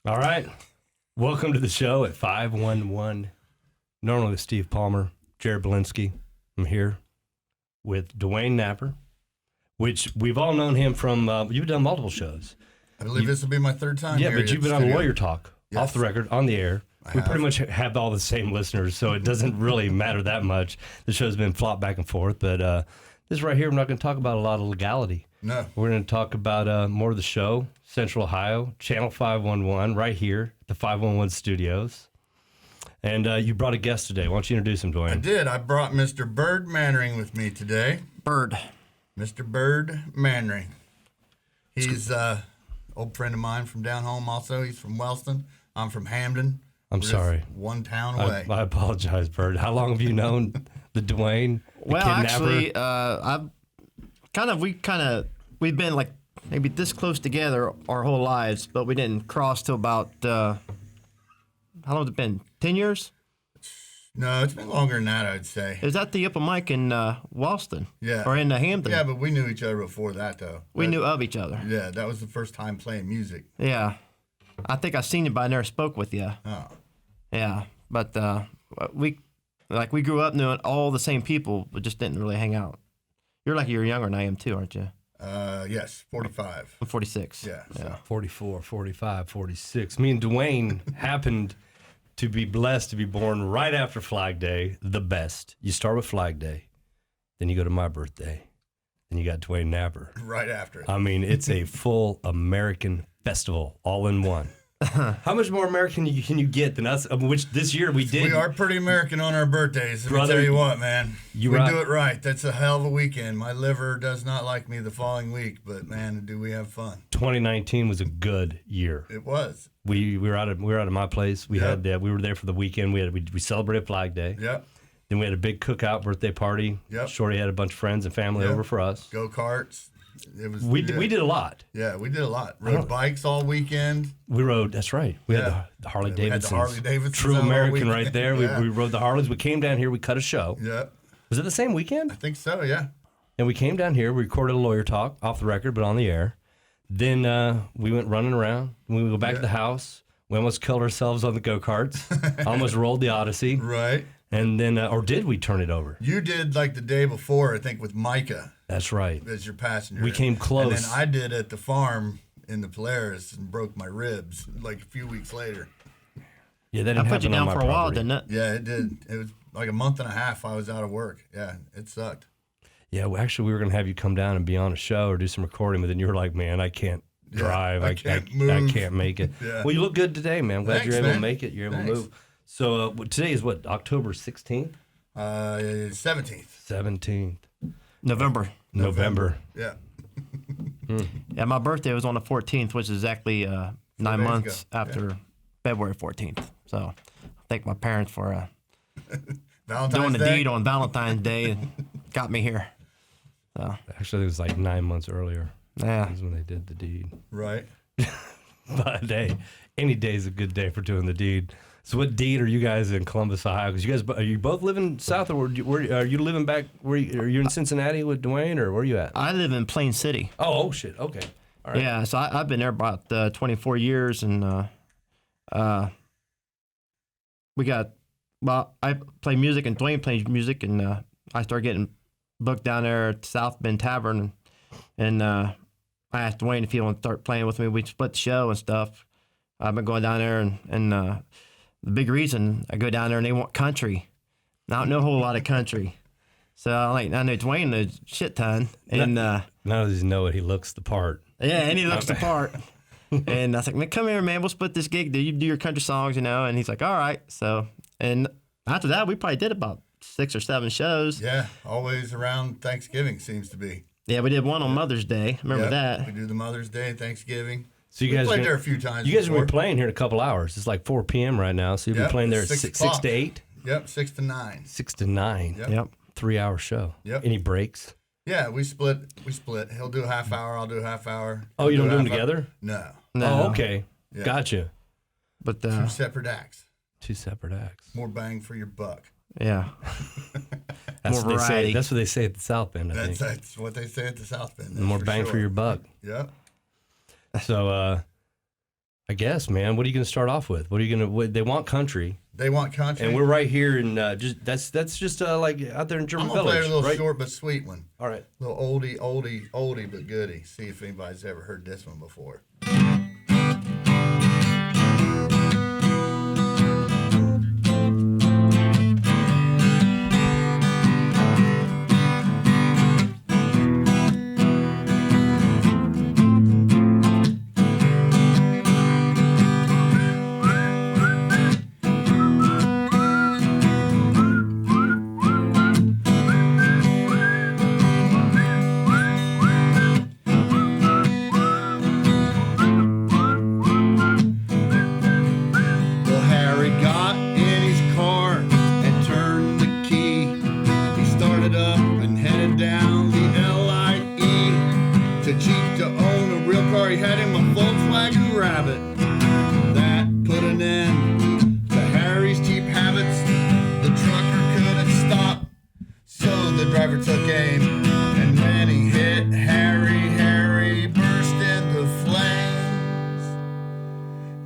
All right. Welcome to the show at 511. Normally with Steve Palmer, Jared Belinsky. I'm here with Dwayne Napper, which we've all known him from, you've done multiple shows. I believe this will be my third time Yeah, here but you've been on Lawyer Talk, off the record, on the air. We pretty much have all the same listeners, so it doesn't really matter that much. The show's been flopped back and forth, but this right here, we're not going to talk about a lot of legality. No. We're going to talk about more of the show, Central Ohio, Channel 511, right here at the 511 studios. And you brought a guest today. Why don't you introduce him, Dwayne? I did. I brought Mr. Byrd Mannering with me today. Byrd. Mr. Byrd Mannering. He's an old friend of mine from down home also. He's from Wellston. I'm from Hamden. I'm We're sorry. just one town away. I apologize, Byrd. How long have you known the Dwayne, the Well, kidnapper? actually, we've been like maybe this close together our whole lives, but we didn't cross till about how long has it been? 10 years? No, it's been longer than that, I'd say. Is that the open mic in Wellston? Yeah. Or in Hamden? Yeah, but we knew each other before that, though. We knew of each other. Yeah, that was the first time playing music. Yeah. I think I seen you, but I never spoke with you. Oh. Yeah. But we grew up knowing all the same people, but just didn't really hang out. You're younger than I am too, aren't you? Yes, 45. I'm 46. Yeah. So. 44, 45, 46. Me and Dwayne happened to be blessed to be born right after Flag Day, the best. You start with Flag Day, then you go to my birthday, then you got Dwayne Napper. Right after it. I mean, it's a full American festival all in one. How much more American can you get than us? Which this year we did. We are pretty American on our birthdays. Let me Brother, tell you what, man. you we right. do it right. That's a hell of a weekend. My liver does not like me the following week, but man, do we have fun. 2019 was a good year. It was. We were out of my place. We were there for the weekend. We celebrated Flag Day. Yep. Then we had a big cookout birthday party. Yep. Shorty had a bunch of friends and family over for us. Go-karts. It was. We did a lot. Yeah, we did a lot. Rode bikes all weekend. We rode. That's right. We had the Harley We had Davidsons. the Harley Davidsons True out all American weekend. right there. Yeah. We rode the Harleys. We came down here. We cut a show. Yeah, Was it the same weekend? I think so. Yeah. And we came down here. We recorded a Lawyer Talk off the record, but on the air. Then we went running around. We go back to the house. We almost killed ourselves on the go-karts. Almost rolled the Odyssey. Right. And then, or did we turn it over? You did like the day before, I think, with Micah That's right. as your passenger. We came close. And then I did at the farm in the Polaris and broke my ribs like a few weeks later. Yeah, that I didn't put you happen on down my for a while, property. didn't it? Yeah, it did. It was like a month and a half I was out of work. Yeah, it sucked. Yeah, well, actually, we were going to have you come down and be on a show or do some recording, but then you were like, man, I can't drive. I can't move. I can't make it. Yeah. Well, you look good today, man. I'm glad Thanks, you're able to man. make it. You're able Thanks. to move. So today is what, October 16th? 17th. 17th. November. November. Yeah. Yeah, my birthday was on the 14th, which is exactly 9 days months ago. after February 14th. So I thank my parents for Valentine's doing the Day. deed on Valentine's Day and got me here. So, Actually, it was like 9 months earlier. yeah. Is when they did the deed. Right. But hey, any day is a good day for doing the deed. So what deed are you guys in Columbus, Ohio? Because you guys, are you both living south, or where are you living back? Are you in Cincinnati with Dwayne, or where are you at? I live in Plain City. Oh shit. Okay. All right. Yeah, so I've been there about 24 years, and I play music, and Dwayne plays music, and I started getting booked down there at South Bend Tavern, and I asked Dwayne if he wanted to start playing with me. We split the show and stuff. I've been going down there, and the big reason I go down there and they want country. I don't know a whole lot of country. So I know Dwayne knows a shit ton. And None of these know it. He looks the part. yeah, and he looks the part. And I was like, man, come here, man. We'll split this gig. You do your country songs, And he's like, all right. So, and after that, we probably did about 6 or 7 shows. Yeah, always around Thanksgiving seems to be. Yeah, we did one on Mother's Day. Remember Yep. that? We do the Mother's Day, Thanksgiving. So you We guys played been- there a few times. You guys will before. be playing here in a couple hours. It's like 4 p.m. right now. So you'll Yep, be playing there at 6 6 o'clock. to 8, Yep, 6 to 9. 6 to 9. Yep. Yep. 3-hour show. Yep. Any breaks? Yeah, we split. He'll do a half hour. I'll do a half hour. Oh, you He'll don't do them a half hour. together? No, No. Oh, okay. Yeah. Gotcha. But, 2 separate acts. 2 separate acts. More bang for your buck. yeah. That's More what they say. variety. That's what they say at the South Bend, I think. That's what they say at the South Bend. that's More bang for sure. your buck. Yep. So, I guess, man. What are you going to start off with? What are you going to? They want country, They want country. and we're right here in just that's just like out there in German I'm gonna Village, play a little right? short but sweet one. All right. Little oldie but goodie. See if anybody's ever heard this one before.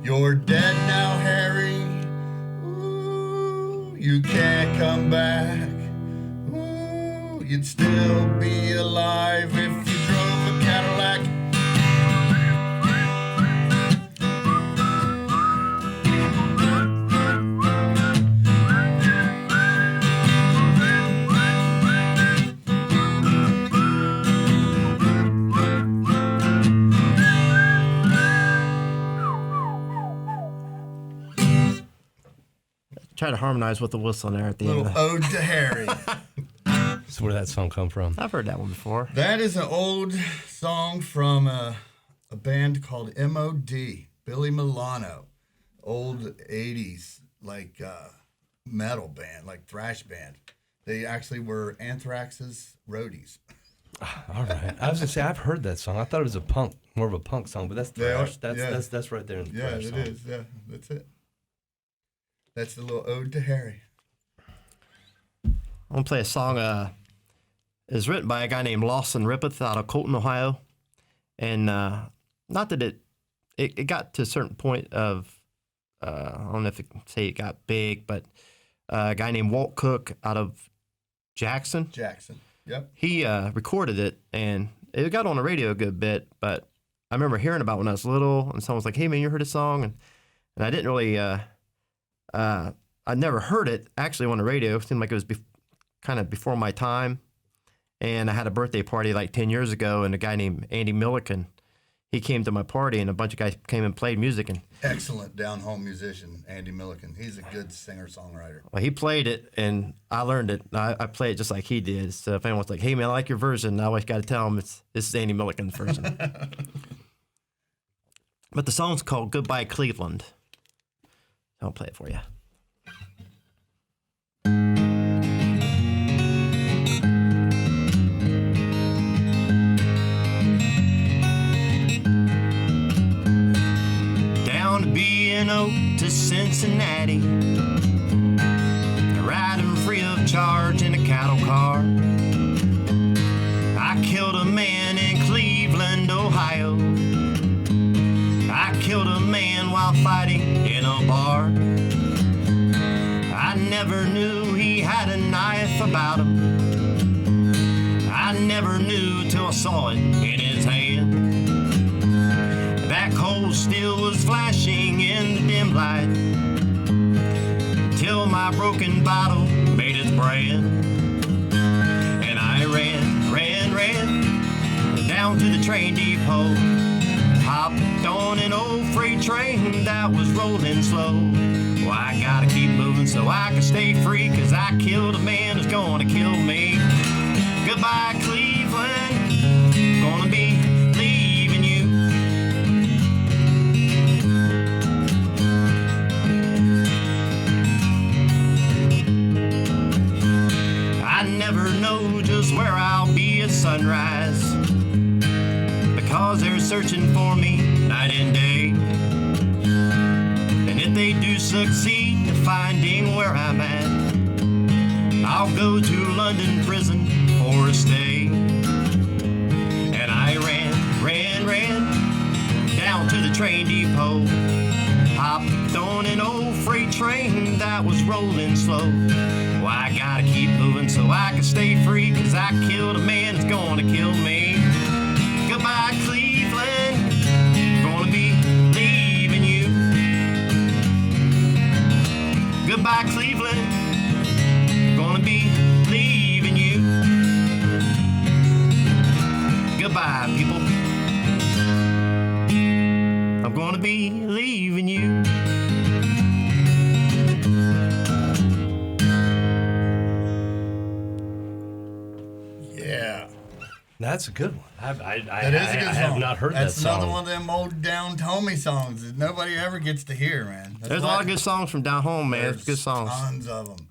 You're dead now, Harry. Ooh, you can't come back. Ooh, you'd still be alive if you drove a Cadillac. Try to harmonize with the whistle there at the Little end. ode to Harry. That's where that song come from. I've heard that one before. That is an old song from a band called M.O.D. Billy Milano. Old 80s, like metal band, like thrash band. They actually were Anthrax's roadies. All right. I was gonna say I've heard that song. I thought it was more of a punk song, but that's thrash. That's right there in the Yeah, thrash it song. is. Yeah, that's it. That's the little ode to Harry. I'm gonna play a song. It's written by a guy named Lawson Rippeth out of Colton, Ohio, and not that it got to a certain point of I don't know if it can say it got big, but a guy named Walt Cook out of Jackson. Yep. He recorded it, and it got on the radio a good bit. But I remember hearing about it when I was little, and someone was like, "Hey man, you heard a song?" And I didn't really. I never heard it actually on the radio. It seemed like it was kind of before my time. And I had a birthday party like 10 years ago, and a guy named Andy Milliken, he came to my party, and a bunch of guys came and played music. And Excellent down-home musician, Andy Milliken. He's a good singer-songwriter. well, he played it, and I learned it. I played it just like he did. So if anyone's like, "Hey man, I like your version," I always got to tell them this is Andy Milliken's version. But the song's called "Goodbye Cleveland." I'll play it for you. Down to B&O to Cincinnati, riding free of charge in a cattle car. I killed a man in Cleveland, Ohio. I killed a man while fighting in a bar. I never knew he had a knife about him. I never knew till I saw it in his hand. That cold steel was flashing in the dim light, till my broken bottle made its brand. And I ran down to the train depot, hopped on an old freight train that was rolling slow. Well, I gotta keep moving so I can stay free, 'cause I killed a man who's gonna kill me. Goodbye, Cleveland, gonna be leaving you. I never know just where I'll be at sunrise, because they're searching for me night and day. And if they do succeed in finding where I'm at, I'll go to London prison for a stay. And I ran down to the train depot. Hopped on an old freight train that was rolling slow. Well, I gotta keep moving so I can stay free, 'cause I killed a man that's gonna kill me. Goodbye, Cleveland, gonna be leaving you. Goodbye, Cleveland, gonna be leaving you. Goodbye, people, I'm gonna be leaving you. Yeah. That's a good one. I That is a good song. I have not heard That's that song. another one of them old down homie songs that nobody ever gets to hear, man. There's a lot of good songs from down home, man. It's good There's songs. Tons of them.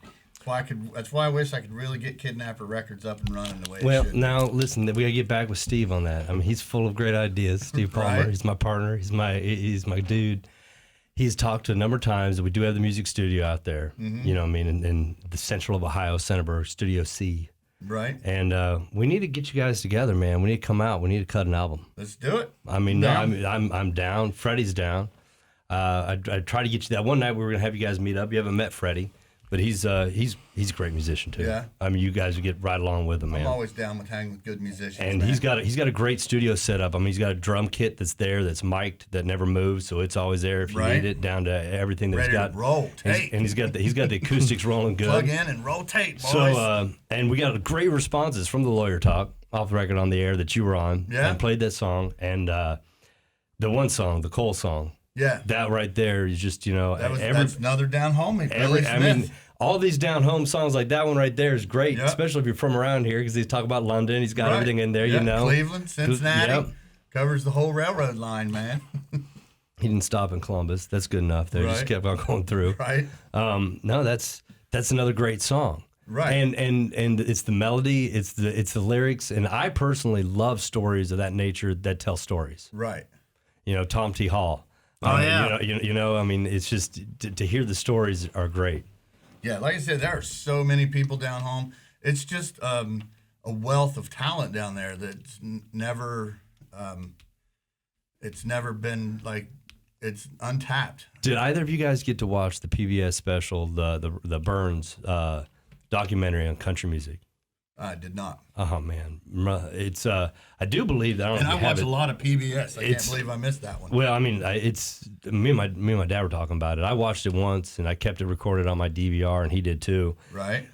That's why I wish I could really get Kidnapper Records up and running the way Well, it should. now listen, we gotta get back with Steve on that. I mean, he's full of great ideas. Steve Palmer, Right. he's my partner. He's my dude. He's talked to a number of times. We do have the music studio out there. Mm-hmm. You know, what I mean, in the central of Ohio, Centerburg, Studio C. Right. And we need to get you guys together, man. We need to come out. We need to cut an album. Let's do it. I mean, no, Down. I'm down. Freddie's down. I try to get you that one night. We were gonna have you guys meet up. You haven't met Freddie, but he's a great musician too. Yeah. I mean, you guys would get right along with him, man. I'm always down with hanging with good musicians. And man. he's got a great studio set up. I mean, he's got a drum kit that's there, that's mic'd, that never moves, so it's always there if you Right. need it. Down to everything that ready he's got. to roll tape. And he's got the acoustics rolling good. Plug in and rotate, boys. So, and we got great responses from the Lawyer Talk off the record on the air that you were on. Yeah. And played that song. And the one song, the Cole song, yeah, that right there is just, that's another down homie. Billy Smith. I mean, all these down home songs like that one right there is great, Yep. especially if you're from around here, because he's talking about London. He's got Right. everything in there, Yeah, you know. Cleveland, Cincinnati, Yep. covers the whole railroad line, man. He didn't stop in Columbus. That's good enough there. Just Right. kept on going through. Right, No, that's another great song. Right. And it's the melody, it's the lyrics, and I personally love stories of that nature that tell stories. right. Tom T. Hall. Oh, yeah. I mean, it's just to hear the stories are great. Yeah, like I said, there are so many people down home. It's just a wealth of talent down there that's never, it's never been like, it's untapped. Did either of you guys get to watch the PBS special, the Burns documentary on country music? I did not. Oh man, it's I do believe that. I don't And know I if you have watch it. a lot of PBS. I can't It's- believe I missed that one. Well, I mean, it's me and my dad were talking about it. I watched it once, and I kept it recorded on my DVR, and he did too. Right?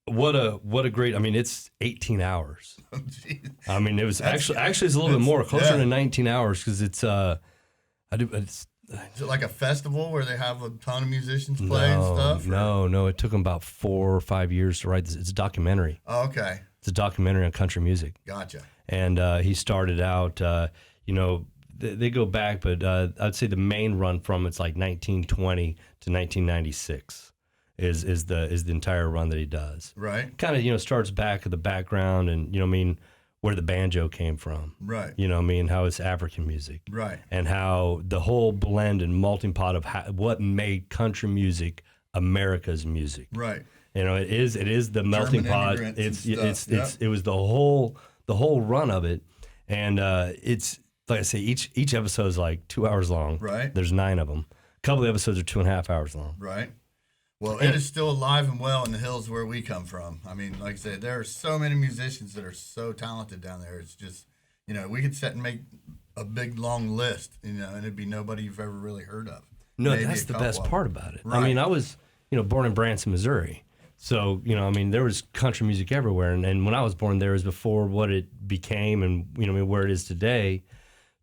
What a great! I mean, it's 18 hours. Jeez. I mean, it was That's- actually it's a little bit that's- more, closer yeah. to 19 hours, because it's it's Is it like a festival where they have a ton of musicians play and stuff? or- no. It took him about 4 or 5 years to write this. It's a documentary. Oh, okay. It's a documentary on country music. Gotcha. And he started out, they go back, but I'd say the main run from it's like 1920 to 1996 is the entire run that he does. Right. Kind of, starts back at the background and, where the banjo came from. Right. How it's African music. Right. And how the whole blend and melting pot of what made country music America's music. Right. It is the melting pot. immigrants It's and stuff. it was the whole run of it, and it's like I say, each episode is like 2 hours long. Right. There's 9 of them. A couple of episodes are 2.5 hours long. Right. Well, it is still alive and well in the hills where we come from. I mean, like I said, there are so many musicians that are so talented down there. It's just, we could sit and make a big long list, and it'd be nobody you've ever really heard of. No, Maybe that's a the couple best of part them. about it. Right. I mean, I was born in Branson, Missouri. So, there was country music everywhere. And when I was born there, it was before what it became and, where it is today,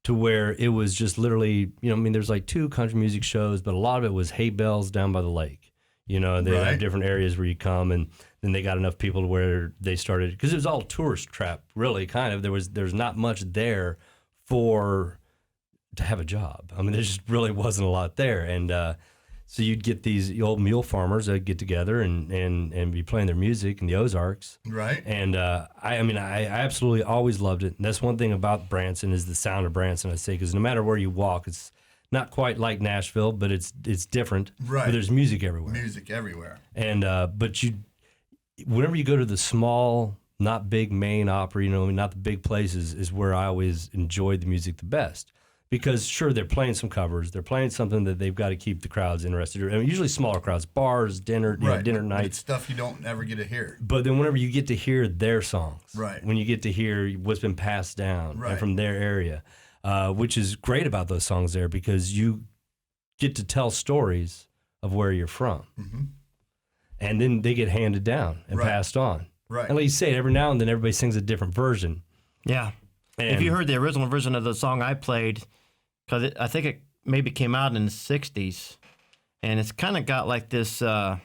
to where it was just literally, there's like 2 country music shows, but a lot of it was hay bales down by the lake. They Right. have different areas where you come, and then they got enough people to where they started, because it was all tourist trap, really, kind of. There's not much there to have a job. I mean, there just really wasn't a lot there. And, so you'd get these old mule farmers that get together and be playing their music in the Ozarks. Right. And I absolutely always loved it. And that's one thing about Branson is the sound of Branson, I say, because no matter where you walk, it's not quite like Nashville, but it's different. Right. But there's music everywhere. Music everywhere. And whenever you go to the small, not big main opera, not the big places, is where I always enjoyed the music the best. because sure, they're playing some covers. They're playing something that they've got to keep the crowds interested. I mean, usually smaller crowds, bars, dinner, dinner But nights. it's stuff you don't ever get to hear. But then whenever you get to hear their songs, Right. when you get to hear what's been passed down and Right. from their area, which is great about those songs there because you get to tell stories of where you're from. Mm-hmm. And then they get handed down and Right. passed on. Right. And like you say, every now and then everybody sings a different version. Yeah. And If you heard the original version of the song I played, because I think it maybe came out in the 60s, and it's kind of got like this, like,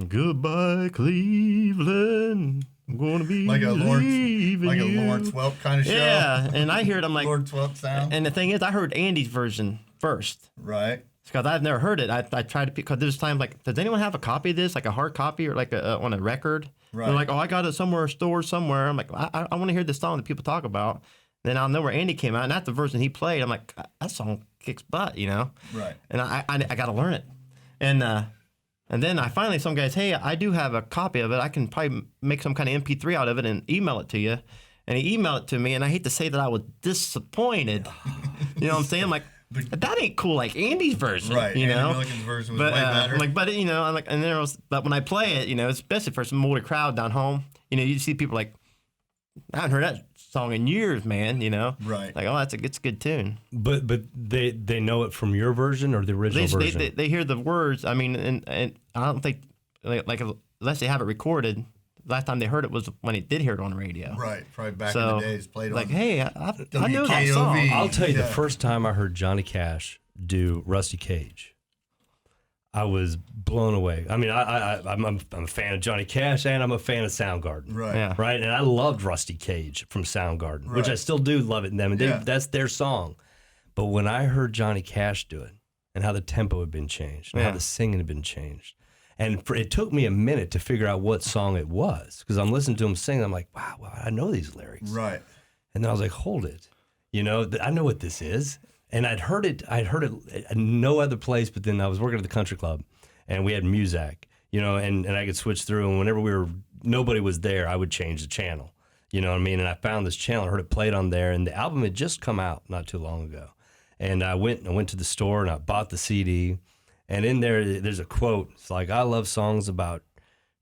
goodbye, Cleveland, I'm going to be Like a Lawrence leaving Lawrence you. Welk kind of show. Yeah, and I heard it, I'm like, Lawrence Welk sound. and the thing is, I heard Andy's version first. Right. Because I've never heard it. I tried to, because there's time like, does anyone have a copy of this, like a hard copy or like on a record? Right. They're like, oh, I got it somewhere, store somewhere. I'm like, I want to hear this song that people talk about. Then I'll know where Andy came out, and that's the version he played. I'm like, that song kicks butt, you know? Right. And I got to learn it. And then I finally, some guys, hey, I do have a copy of it. I can probably make some kind of MP3 out of it and email it to you. And he emailed it to me, and I hate to say that I was disappointed. You know what I'm saying? I'm like, that ain't cool like Andy's version, Right. you Andy know? Milligan's version was But way better. like, but you know, I'm like, and there was, but when I play it, you know, especially for some older crowd down home, you know, you see people like, I haven't heard that song in years, man. You know, Right. Like, oh, it's a good tune. but they know it from your version or the original version. They hear the words. I mean, and I don't think like unless they have it recorded. Last time they heard it was when they did hear it on the radio. Right. Probably back in So, the days. Played like, on. hey, I know that WKOV. song. I'll tell you, the Yeah. first time I heard Johnny Cash do Rusty Cage, I was blown away. I mean, I'm a fan of Johnny Cash and I'm a fan of Soundgarden. Right. Yeah. Right, and I loved Rusty Cage from Soundgarden, which I Right. still do love it in them, and Yeah. that's their song. But when I heard Johnny Cash do it, and how the tempo had been changed, and how Yeah. the singing had been changed, and it took me a minute to figure out what song it was because I'm listening to him sing. I'm like, wow, I know these lyrics, Right. and then I was like, hold it, you know, I know what this is, and I'd heard it no other place, but then I was working at the country club, and we had Muzak, you know, and I could switch through, and whenever nobody was there, I would change the channel. You know what I mean? And I found this channel, I heard it played on there, and the album had just come out not too long ago. And I went to the store and I bought the CD, and in there's a quote. It's like, I love songs about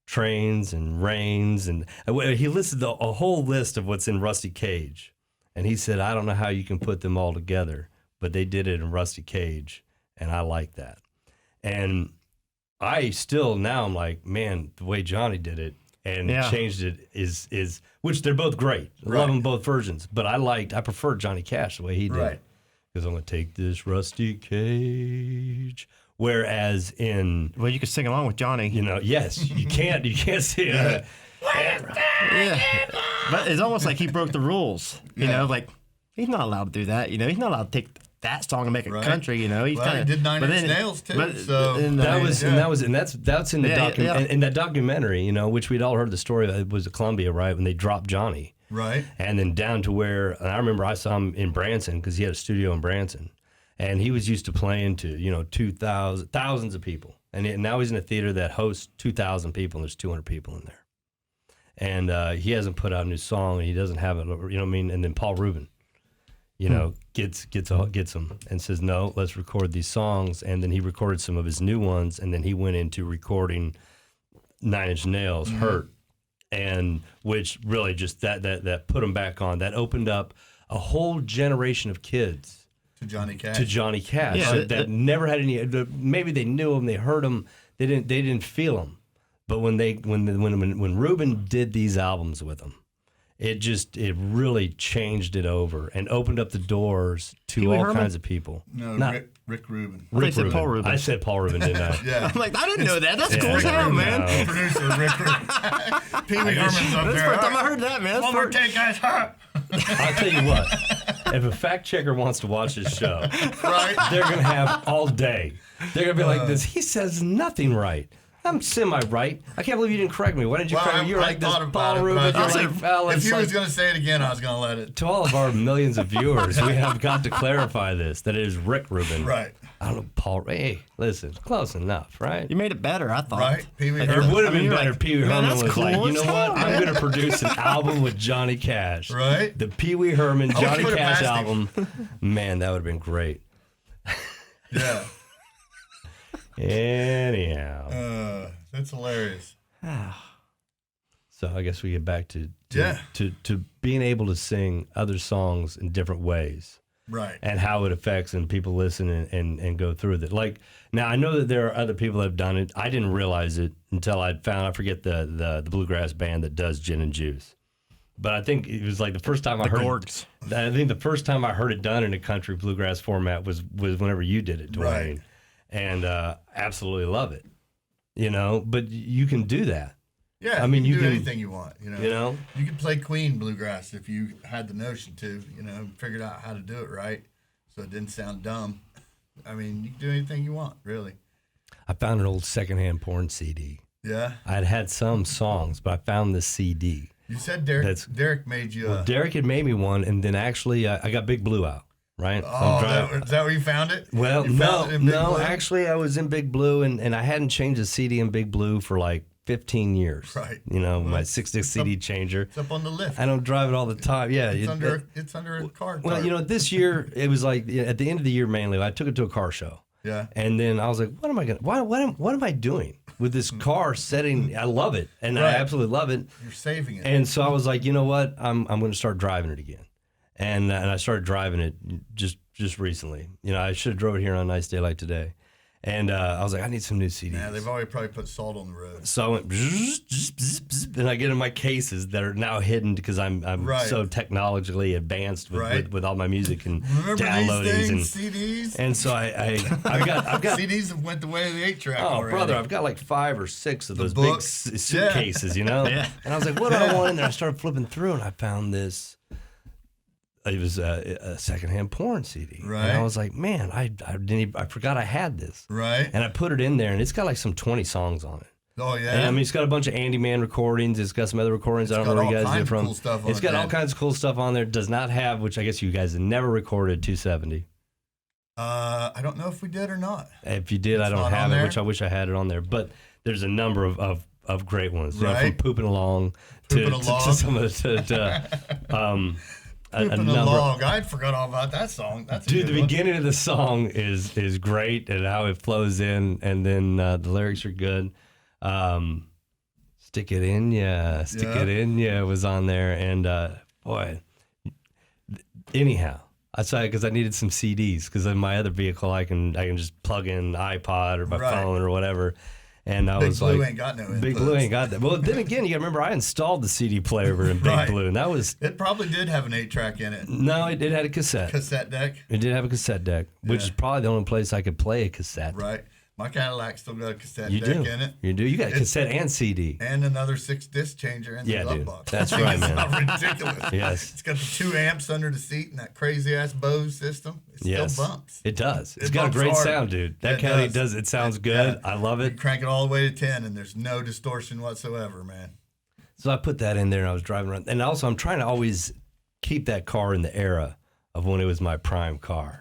trains and rains, and he listed a whole list of what's in Rusty Cage. And he said, I don't know how you can put them all together, but they did it in Rusty Cage, and I like that. And I still now I'm like, man, the way Johnny did it and Yeah. changed it is which they're both great. I Right. love them both versions, but I prefer Johnny Cash the way he did Right. it. Because I'm gonna take this Rusty Cage. Whereas in Well, you can sing along with Johnny. you know, yes, you can't see it. Yeah. But it's almost like he broke the rules. You Yeah. know, like he's not allowed to do that. You know, he's not allowed to take that song and make it Right. country. You know, he's Well, kind of he did Nine Inch Nails, too, so- That's in the Yeah. in that documentary, you know, which we'd all heard the story. It was at Columbia, right, when they dropped Johnny. Right. And then down to where, and I remember I saw him in Branson because he had a studio in Branson, and he was used to playing to, you know, thousands of people, and now he's in a theater that hosts 2,000 people, and there's 200 people in there, and he hasn't put out a new song, and he doesn't have it, you know what I mean? And then Paul Rubin, you know, gets him and says, no, let's record these songs, and then he recorded some of his new ones, and then he went into recording Nine Inch Nails, Hurt. And which really just that put him back on. That opened up a whole generation of kids To Johnny Cash. to Johnny Cash Yeah, that never had any. Maybe they knew him, they heard him, they didn't feel him. But when Rubin did these albums with him, it really changed it over and opened up the doors to Pee Wee all Herman? kinds of people. No, Not- Rick Rubin. I said Paul Rubin. I said Paul Rubin, didn't I? Yeah. I'm like, I didn't know that. That's Yeah, cool as Rick hell, Rubin, man. no. Producer Rick Rubin. Pee Wee Herman's up That's the there. first time I heard that, man. That's One more first- take, guys. I'll tell you what. If a fact checker wants to watch this show, Right. they're going to have all day. They're going to be like this. He says nothing right. I'm semi-right. I can't believe you didn't correct me. Why didn't you correct me? You're like this Paul Rubin. You're like, well, if it's he like, was going to say it again, I was going to let it. to all of our millions of viewers, we have got to clarify this, that it is Rick Rubin. Right. I don't know, Paul. Hey, listen, close enough, right? You made it better, I thought. Right? Pee Wee It Herman. would have been you're better. like, Pee Wee man, Herman that's was cool like, you as know hell, what? I'm man." going to produce an album with Johnny Cash. Right? The Pee Wee Herman I Johnny would've Cash asked him. album. Man, that would have been great. Yeah. Anyhow. That's hilarious. So I guess we get back to Yeah. to being able to sing other songs in different ways. Right. And how it affects and people listen and go through with it. Like, now I know that there are other people that have done it. I didn't realize it until I forget the bluegrass band that does Gin and Juice. But I think it was like the first time I heard Gorgs. I think the first time I heard it done in a country bluegrass format was whenever you did it, Dwayne. Right. And absolutely love it. You know, but you can do that. Yeah. I mean, you you can do can- anything you want. You know. You know? You could play Queen bluegrass if you had the notion to. You know, figured out how to do it right, so it didn't sound dumb. I mean, you can do anything you want, really. I found an old secondhand porn CD. Yeah. I'd had some songs, but I found this CD. You said Derek. That's- Derek made you. Well, Derek had made me one, and then actually I got Big Blue out, right? So I'm Oh, driving- is that where you found it? well, You found it in Big Blue? actually I was in Big Blue, and I hadn't changed the CD in Big Blue for like 15 years. Right. You know, my Well, 6-disc CD changer. It's up on the lift. I don't drive it all the time. Yeah. It's under a car. well, tarp. you know, this year, it was like at the end of the year mainly, I took it to a car show. Yeah. And then I was like, what am I going to, what am I doing with this car setting? I love it. And I Right. absolutely love it. You're saving it. And so I was like, you know what? I'm going to start driving it again. And I started driving it just recently. You know, I should have drove it here on a nice day like today. And I was like, I need some new CDs. Yeah, they've already probably put salt on the road. So I went, and I get in my cases that are now hidden because I'm Right. so technologically advanced Right. with all my music and Remember downloadings these things, CDs? and so I've got CDs have went the way of the 8-track oh already. brother, I've got like 5 or 6 of those big books. suitcases, you know. Yeah. And I was like, what do I want in there? I started flipping through and I found this. It was a secondhand porn CD, Right. And I was like, man, I forgot I had this, Right? and I put it in there, and it's got like some 20 songs on it. Oh, yeah. And I mean, it's got a bunch of Andy Mann recordings. It's got some other recordings. I don't know got where you all guys kinds did of from. cool stuff on It's it, got all man. kinds of cool stuff on there. It does not have, which I guess you guys have never recorded 270. I don't know if we did or not. If you did, I It's don't not have on it, there? which I wish I had it on there. But there's a number of great ones. You know, from Right. Pooping Along to Pooping Along. to some of the a Pooping a number. log. I forgot all about that song. That's a Dude, good the one. beginning of the song is great and how it flows in, and then the lyrics are good. Stick it in ya, stick Yeah. it in ya was on there, and boy. Anyhow, I saw it because I needed some CDs because in my other vehicle I can just plug in iPod or my Right. phone or whatever, and I Big was Blue like, ain't got no Big inputs. Blue ain't got that. Well, then again, you got to remember I installed the CD player in Big Right. Blue, and that was It probably did have an 8-track in it. no, it had a cassette. Cassette deck. It did have a cassette deck, which Yeah. is probably the only place I could play a cassette. Right. My Cadillac still got a cassette You deck do. in it. You do. You got It's- cassette and CD. And another 6-disc changer in the Yeah, glove dude. box. That's That thing right, is man. not ridiculous. Yes. It's got the 2 amps under the seat and that crazy ass Bose system. It Yes. still bumps. It does. It's It got a bumps great hard. sound, dude. That It caddy does. does. It sounds good. Yeah. I love You it. crank it all the way to 10 and there's no distortion whatsoever, man. So I put that in there and I was driving around. And also, I'm trying to always keep that car in the era of when it was my prime car.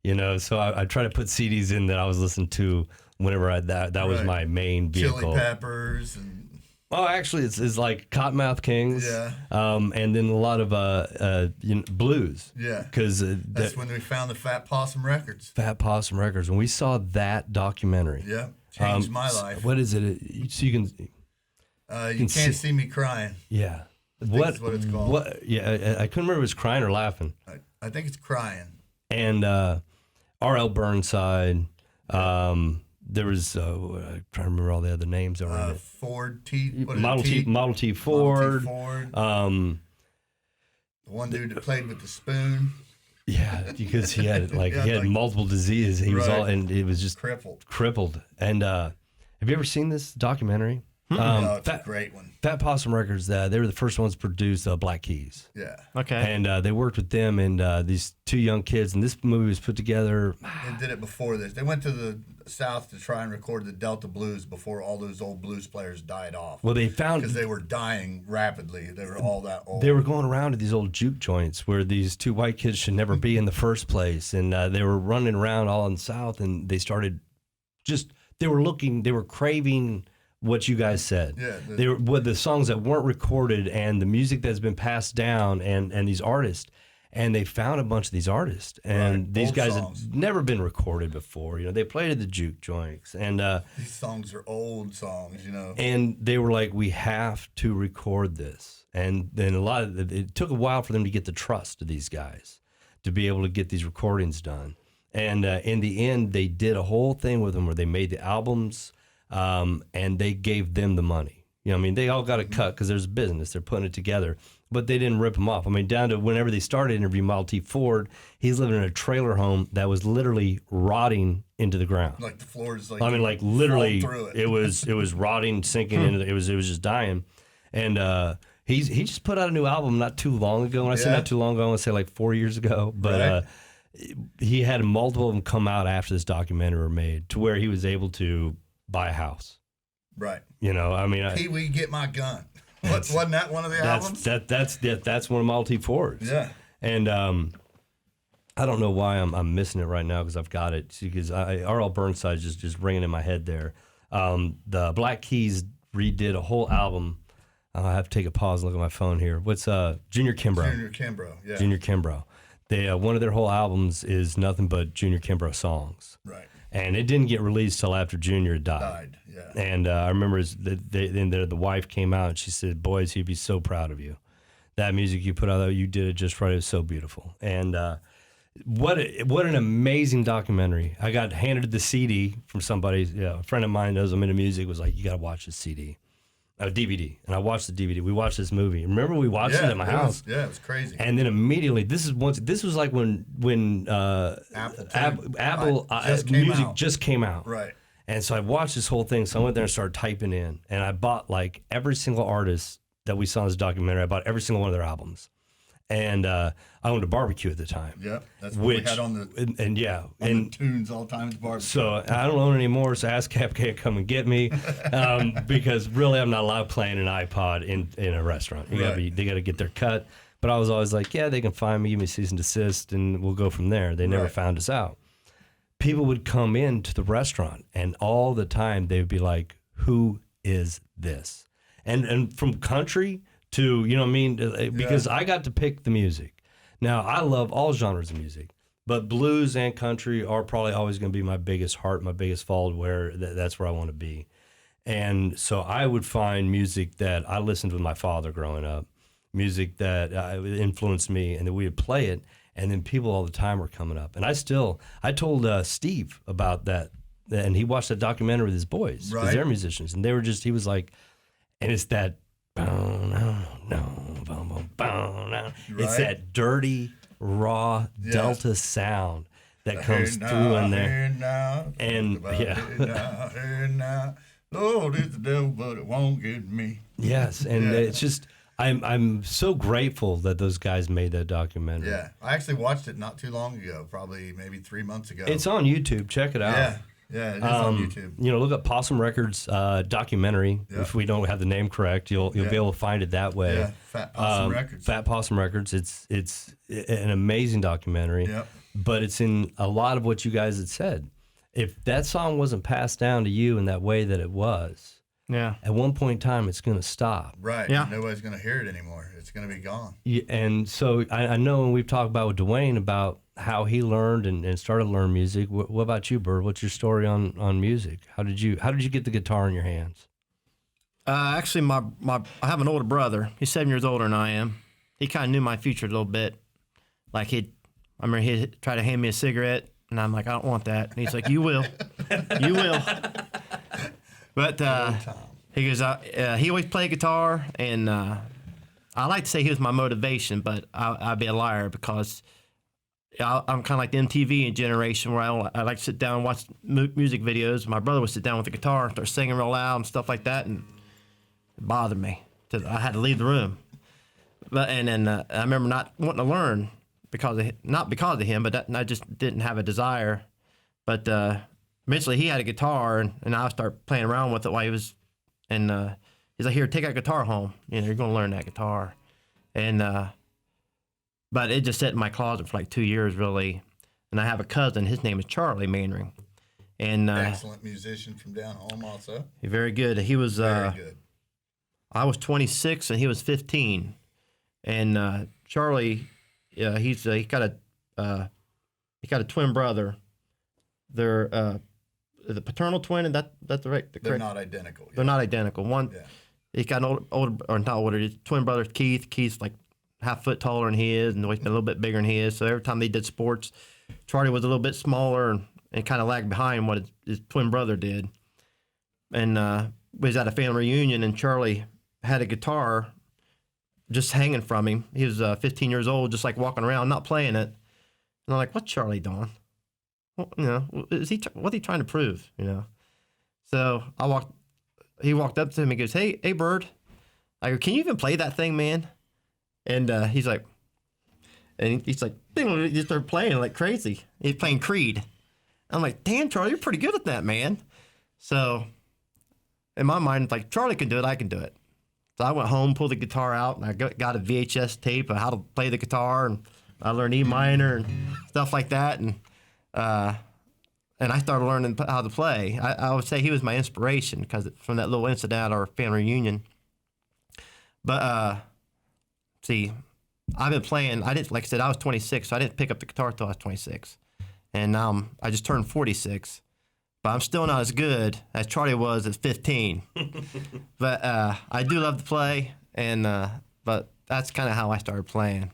You know, so I try to put CDs in that I was listening to whenever that was Right. my main vehicle. Chili Peppers and Oh, actually, it's like Cottonmouth Kings. Yeah. And then a lot of blues. yeah. Because That's when we found the Fat Possum Records. Fat Possum Records. When we saw that documentary. Yeah. Changed my life. What is it? So you can, You can't see me crying. yeah. think is what it's called. What? Yeah, I couldn't remember if it was crying or laughing. I think it's crying. And R.L. Burnside. There was I'm trying to remember all the other names that were in it. Ford T. What is Model it, T Ford. Model T Ford. The one dude that played with the spoon, Yeah, because he had Yeah, he had like- multiple diseases. He was Right. all, and it was just crippled. crippled. And have you ever seen this documentary? No, it's a great one. Fat Possum Records, they were the first ones to produce Black Keys. Yeah. Okay. And they worked with them and these two young kids. And this movie was put together. They did it before this. They went to the South to try and record the Delta blues before all those old blues players died off. Well, they found because they were dying rapidly. They were all that old. They were going around to these old juke joints where these two white kids should never be in the first place. And they were running around all in the South, and they started they were craving what you guys said. Yeah, they were the songs that weren't recorded and the music that's been passed down and these artists. And they found a bunch of these artists, and these old guys songs. had never been recorded before. They played at the juke joints, and these songs are old songs, And they were like, we have to record this. And then it took a while for them to get the trust of these guys to be able to get these recordings done. And in the end, they did a whole thing with them where they made the albums, and they gave them the money. They all got a cut because there's a business. They're putting it together. But they didn't rip them off. Down to whenever they started interviewing Model T Ford, he's living in a trailer home that was literally rotting into the ground. Like the floor is like literally, through it was rotting, sinking into it was just dying. And he just put out a new album not too long ago. When I say not too long ago, I want to say like 4 years ago. But he had multiple of them come out after this documentary were made to where he was able to buy a house. Right. Pee-wee, get my gun. Wasn't that one of the albums? That's one of Model T Fords. Yeah. And I don't know why I'm missing it right now because I've got it. Because R.L. Burnside just ringing in my head there. The Black Keys redid a whole album. I have to take a pause and look at my phone here. What's Junior Kimbrough? Junior Kimbrough, yeah. Junior Kimbrough. They one of their whole albums is nothing but Junior Kimbrough songs. Right. And it didn't get released till after Junior died. Yeah. And I remember the wife came out and she said, "Boys, he'd be so proud of you. That music you put out, you did it just right. It was so beautiful." And what an amazing documentary. I got handed the CD from somebody. A friend of mine knows I'm into music. Was like, "You got to watch this CD." DVD, and I watched the DVD. We watched this movie. Remember, we watched it at my house. It was crazy. And then immediately, this was like when Apple music just came out. Right. And so I watched this whole thing. So I went there and started typing in, and I bought like every single artist that we saw in this documentary. I bought every single one of their albums. And I owned a barbecue at the time. Yep, that's what we had on the the tunes all the time at the barbecue. So I don't own it anymore. So ASCAP can't come and get me because really I'm not allowed playing an iPod in a restaurant. They got to get their cut. But I was always like, yeah, they can find me, give me cease and desist, and we'll go from there. They never found us out. People would come into the restaurant, and all the time they would be like, "Who is this?" And from country to, because I got to pick the music. Now, I love all genres of music, but blues and country are probably always going to be my biggest heart, my biggest fall, where that's where I want to be. And so I would find music that I listened to with my father growing up, music that influenced me, and then we would play it, and then people all the time were coming up. And I told Steve about that, and he watched that documentary with his boys, because they're musicians, and he was like, and it's that, it's that dirty, raw Delta sound that comes through in there. And Lord, it's the devil, but it won't get me. Yes, and it's just I'm so grateful that those guys made that documentary. Yeah, I actually watched it not too long ago, probably maybe 3 months ago. It's on YouTube. Check it out. Yeah, it is on YouTube. Look up Possum Records documentary. Yeah. If we don't have the name correct, you'll be able to find it that way. Yeah, Fat Possum Records. Fat Possum Records. It's an amazing documentary. Yep. But it's in a lot of what you guys had said. If that song wasn't passed down to you in that way that it was, at one point in time, it's going to stop. Right. Yeah. Nobody's going to hear it anymore. It's going to be gone. Yeah, and so I know when we've talked about with Dwayne about how he learned and started to learn music. What about you, Byrd? What's your story on music? How did you get the guitar in your hands? Actually, I have an older brother. He's 7 years older than I am. He kind of knew my future a little bit. Like I remember he'd try to hand me a cigarette, and I'm like, I don't want that. And he's like, you will. You will. But he goes, he always played guitar, and I like to say he was my motivation, but I'd be a liar because I'm kind of like the MTV generation where I like to sit down and watch music videos. My brother would sit down with the guitar and start singing real loud and stuff like that. And It bothered me. I had to leave the room. But and then I remember not wanting to learn not because of him, but I just didn't have a desire. But eventually he had a guitar, and I started playing around with it while he was, and he's like, "Here, take that guitar home. You know, you're gonna learn that guitar." And but it just sat in my closet for like 2 years, really. And I have a cousin. His name is Charlie Mainring, and Excellent musician from down home, also. very good. He was Very good. I was 26 and he was 15, and Charlie, he got a twin brother. They're the paternal twin, and that's the right. They're not identical. They're not identical. One, he's got an older or not older. His twin brother Keith. Keith's like half foot taller than he is, and always been a little bit bigger than he is. So every time they did sports, Charlie was a little bit smaller and kind of lagged behind what his twin brother did. And we was at a family reunion, and Charlie had a guitar just hanging from him. He was 15 years old, just like walking around, not playing it. And I'm like, "What's Charlie doing? Well, you know, what's he trying to prove? You know?" So he walked up to him and goes, Hey, Byrd. I go, "Can you even play that thing, man?" And he's like, he started playing like crazy. He's playing Creed. I'm like, "Damn, Charlie, you're pretty good at that, man." So in my mind, like, Charlie can do it, I can do it. So I went home, pulled the guitar out, and I got a VHS tape of how to play the guitar, and I learned E minor and stuff like that, and I started learning how to play. I would say he was my inspiration because from that little incident at our family reunion. But see, I've been playing. I didn't, like I said, I was 26, so I didn't pick up the guitar until I was 26, and I just turned 46. But I'm still not as good as Charlie was at 15. But I do love to play, and but that's kind of how I started playing.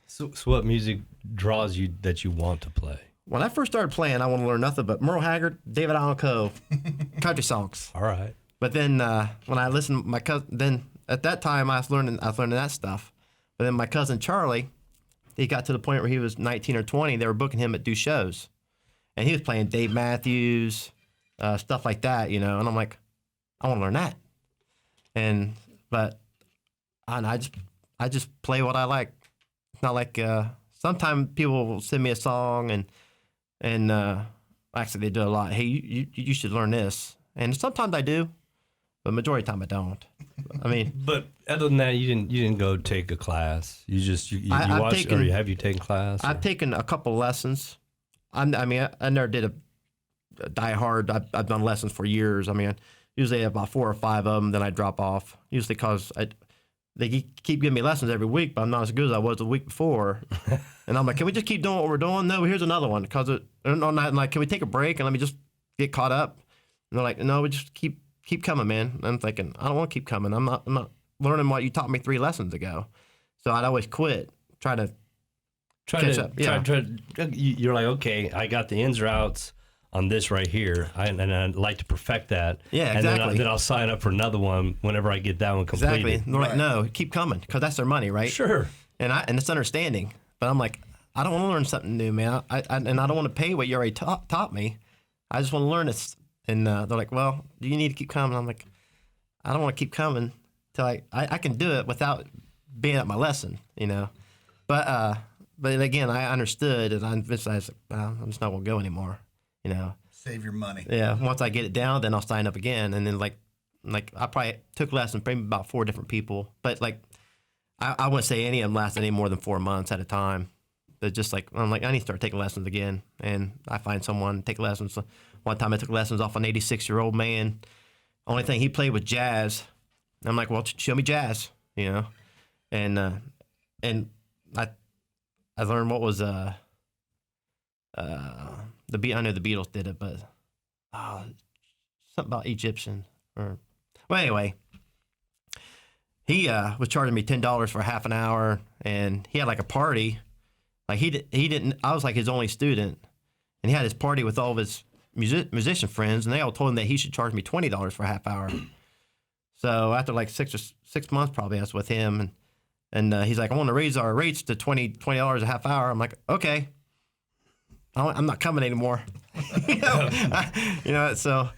So what music draws you that you want to play? When I first started playing, I wanted to learn nothing but Merle Haggard, David Allan Coe, country songs. All right. But then when I listened to my cousin, then at that time I was learning that stuff. But then my cousin Charlie, he got to the point where he was 19 or 20. They were booking him to do shows, and he was playing Dave Matthews, stuff like that, you know. And I'm like, I want to learn that. But I just play what I like. It's not like sometimes people will send me a song and actually they do a lot. Hey, you should learn this, and sometimes I do, but majority of the time I don't. I mean, but other than that, you didn't go take a class. You watched, or have you taken class? I've taken a couple lessons. I never did a die hard. I've done lessons for years. I mean, usually about 4 or 5 of them, then I drop off. Usually because they keep giving me lessons every week, but I'm not as good as I was the week before. And I'm like, "Can we just keep doing what we're doing?" "No, here's another one." Because I'm like, "Can we take a break and let me just get caught up?" And they're like, "No, we just keep coming, man." And I'm thinking, I don't want to keep coming. I'm not learning what you taught me 3 lessons ago. So I'd always quit, try to catch up. Yeah. You're like, "Okay, I got the ins or outs on this right here, and I'd like to perfect that." Yeah, exactly. And then I'll sign up for another one whenever I get that one completed. Exactly. And they're like, "No, keep coming," because that's their money, right? Sure. And it's understanding. But I'm like, I don't want to learn something new, man. I don't want to pay what you already taught me. I just want to learn this. And they're like, "Well, do you need to keep coming?" I'm like, I don't want to keep coming till I can do it without being at my lesson, you know. But again, I understood, and I was like, well, I'm just not going to go anymore, you know. Save your money. Yeah, once I get it down, then I'll sign up again. And then like I probably took lessons from about 4 different people. But like, I wouldn't say any of them lasted any more than 4 months at a time. But just like, I'm like, I need to start taking lessons again. And I find someone to take lessons. One time I took lessons off an 86-year-old man. Only thing he played was jazz. I'm like, "Well, show me jazz," you know. And I learned what was the beat. I know the Beatles did it, but something about Egyptian well, anyway. He was charging me $10 for half an hour, and he had like a party. Like he didn't. I was like his only student, and he had his party with all of his musician friends, and they all told him that he should charge me $20 for a half hour. So after like 6 months, probably I was with him, and he's like, "I want to raise our rates to $20 a half hour." I'm like, "Okay, I'm not coming anymore." you know. So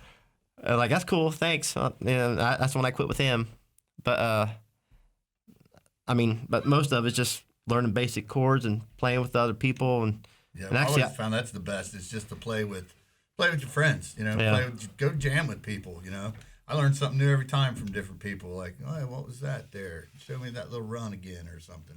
like, that's cool, thanks. That's when I quit with him. But but most of it's just learning basic chords and playing with other people. And I always found that's the best. It's just to play with your friends. Go jam with people. I learn something new every time from different people. Like, oh, what was that there? Show me that little run again or something.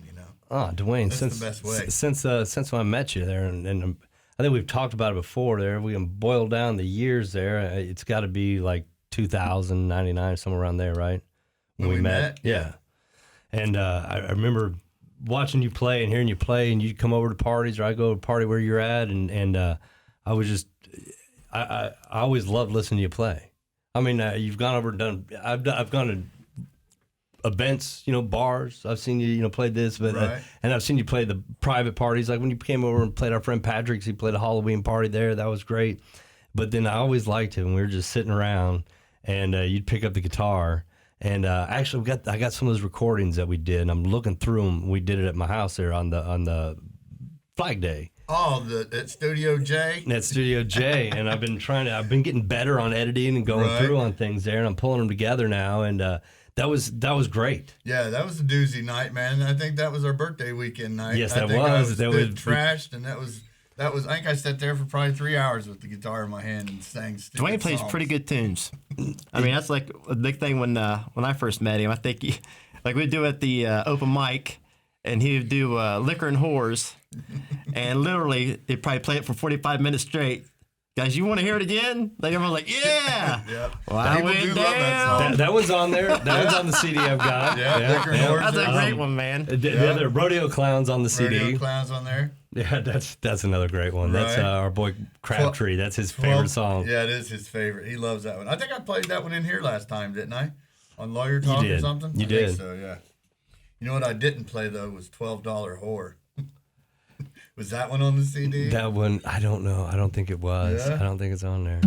Oh, Dwayne, that's the best way. Since I met you there, and I think we've talked about it before. There, we can boil down the years. There, it's got to be like 2000, 99, somewhere around there, right? When we met, yeah. And I remember watching you play and hearing you play, and you'd come over to parties, or I'd go to a party where you're at, and I was just, I always loved listening to you play. I mean, you've gone over and done. I've gone to events, bars. I've seen you, play this, but right. And I've seen you play the private parties. Like when you came over and played our friend Patrick's, he played a Halloween party there. That was great. But then I always liked it when we were just sitting around, and you'd pick up the guitar. And actually, I got some of those recordings that we did, and I'm looking through them. We did it at my house there on the Flag Day. Oh, at Studio J. At Studio J, and I've been getting better on editing and going through on things there, and I'm pulling them together now, and that was great. Yeah, that was a doozy night, man. I think that was our birthday weekend night. Yes, that was. That was trashed, and that was. I think I sat there for probably 3 hours with the guitar in my hand and sang stupid Dwayne plays songs. pretty good tunes. I mean, that's like a big thing when I first met him. I think we'd do at the open mic, and he would do Liquor and Whores, and literally they'd probably play it for 45 minutes straight. Guys, you want to hear it again? Like everyone's like, yeah. Yep. Well, I People went do down. love that song. That one's on there. That one's on the CD I've got. Yeah, Liquor and Whores. That's a great one, man. The other Rodeo Clowns on the CD. Rodeo Clowns on there. Yeah, that's another great one. That's Right. our boy Crabtree. That's his favorite song. Yeah, it is his favorite. He loves that one. I think I played that one in here last time, didn't I? On Lawyer Talk or something? You I did. think so, yeah. You know what I didn't play, though, was $12 Whore. Was that one on the CD? That one, I don't know. I don't think it was. Yeah? I don't think it's on there.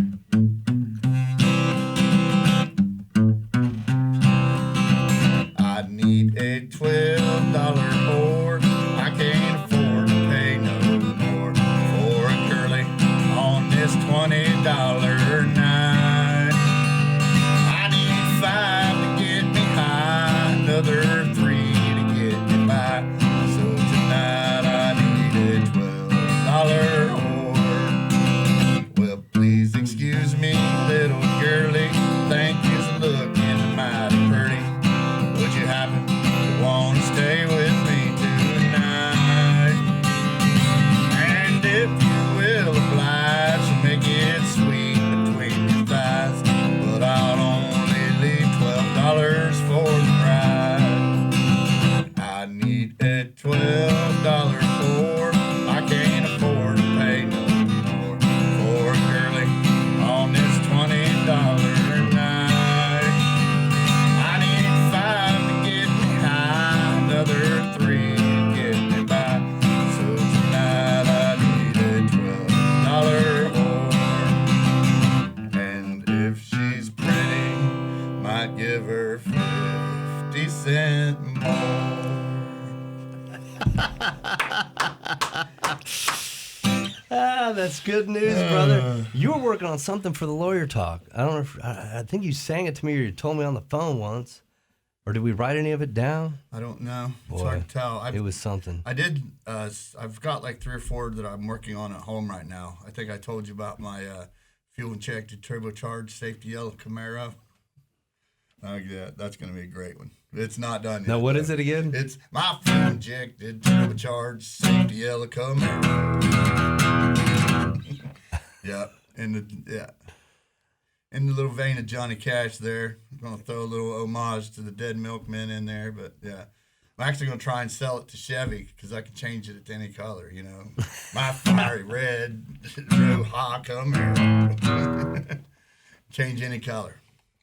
I need a $12 whore. I can't afford to pay no more for a curly on this $20 night. I need 5 to get me high, another 3 to get me by. So tonight I need a $12 whore. Well, please excuse me, little girlie. Think you're looking mighty pretty. Would you happen to want to stay with me tonight? And if you will oblige, make it sweet between your thighs. But I'll only leave $12 for the ride. I need a $12 whore. I can't afford to pay no more for a girlie on this $20 night. I need 5 to get me high, another 3 to get me by. So tonight I need a $12 whore. And if she's pretty, might give her 50 cents more. That's good news, brother. You were working on something for the Lawyer Talk. I don't know if I think you sang it to me, or you told me on the phone once, or did we write any of it down? I don't know. It's Boy, hard to tell. It was something. I did. I've got like 3 or 4 that I'm working on at home right now. I think I told you about my fuel injected turbocharged safety yellow Camaro. Yeah, that's going to be a great one. It's not done yet. Now, what is it again? It's my fuel injected turbocharged safety yellow Camaro. Yeah, in the little vein of Johnny Cash there. I'm going to throw a little homage to the Dead Milkmen in there, but yeah. I'm actually going to try and sell it to Chevy because I can change it to any color, My fiery red Roja Camaro. Change any color.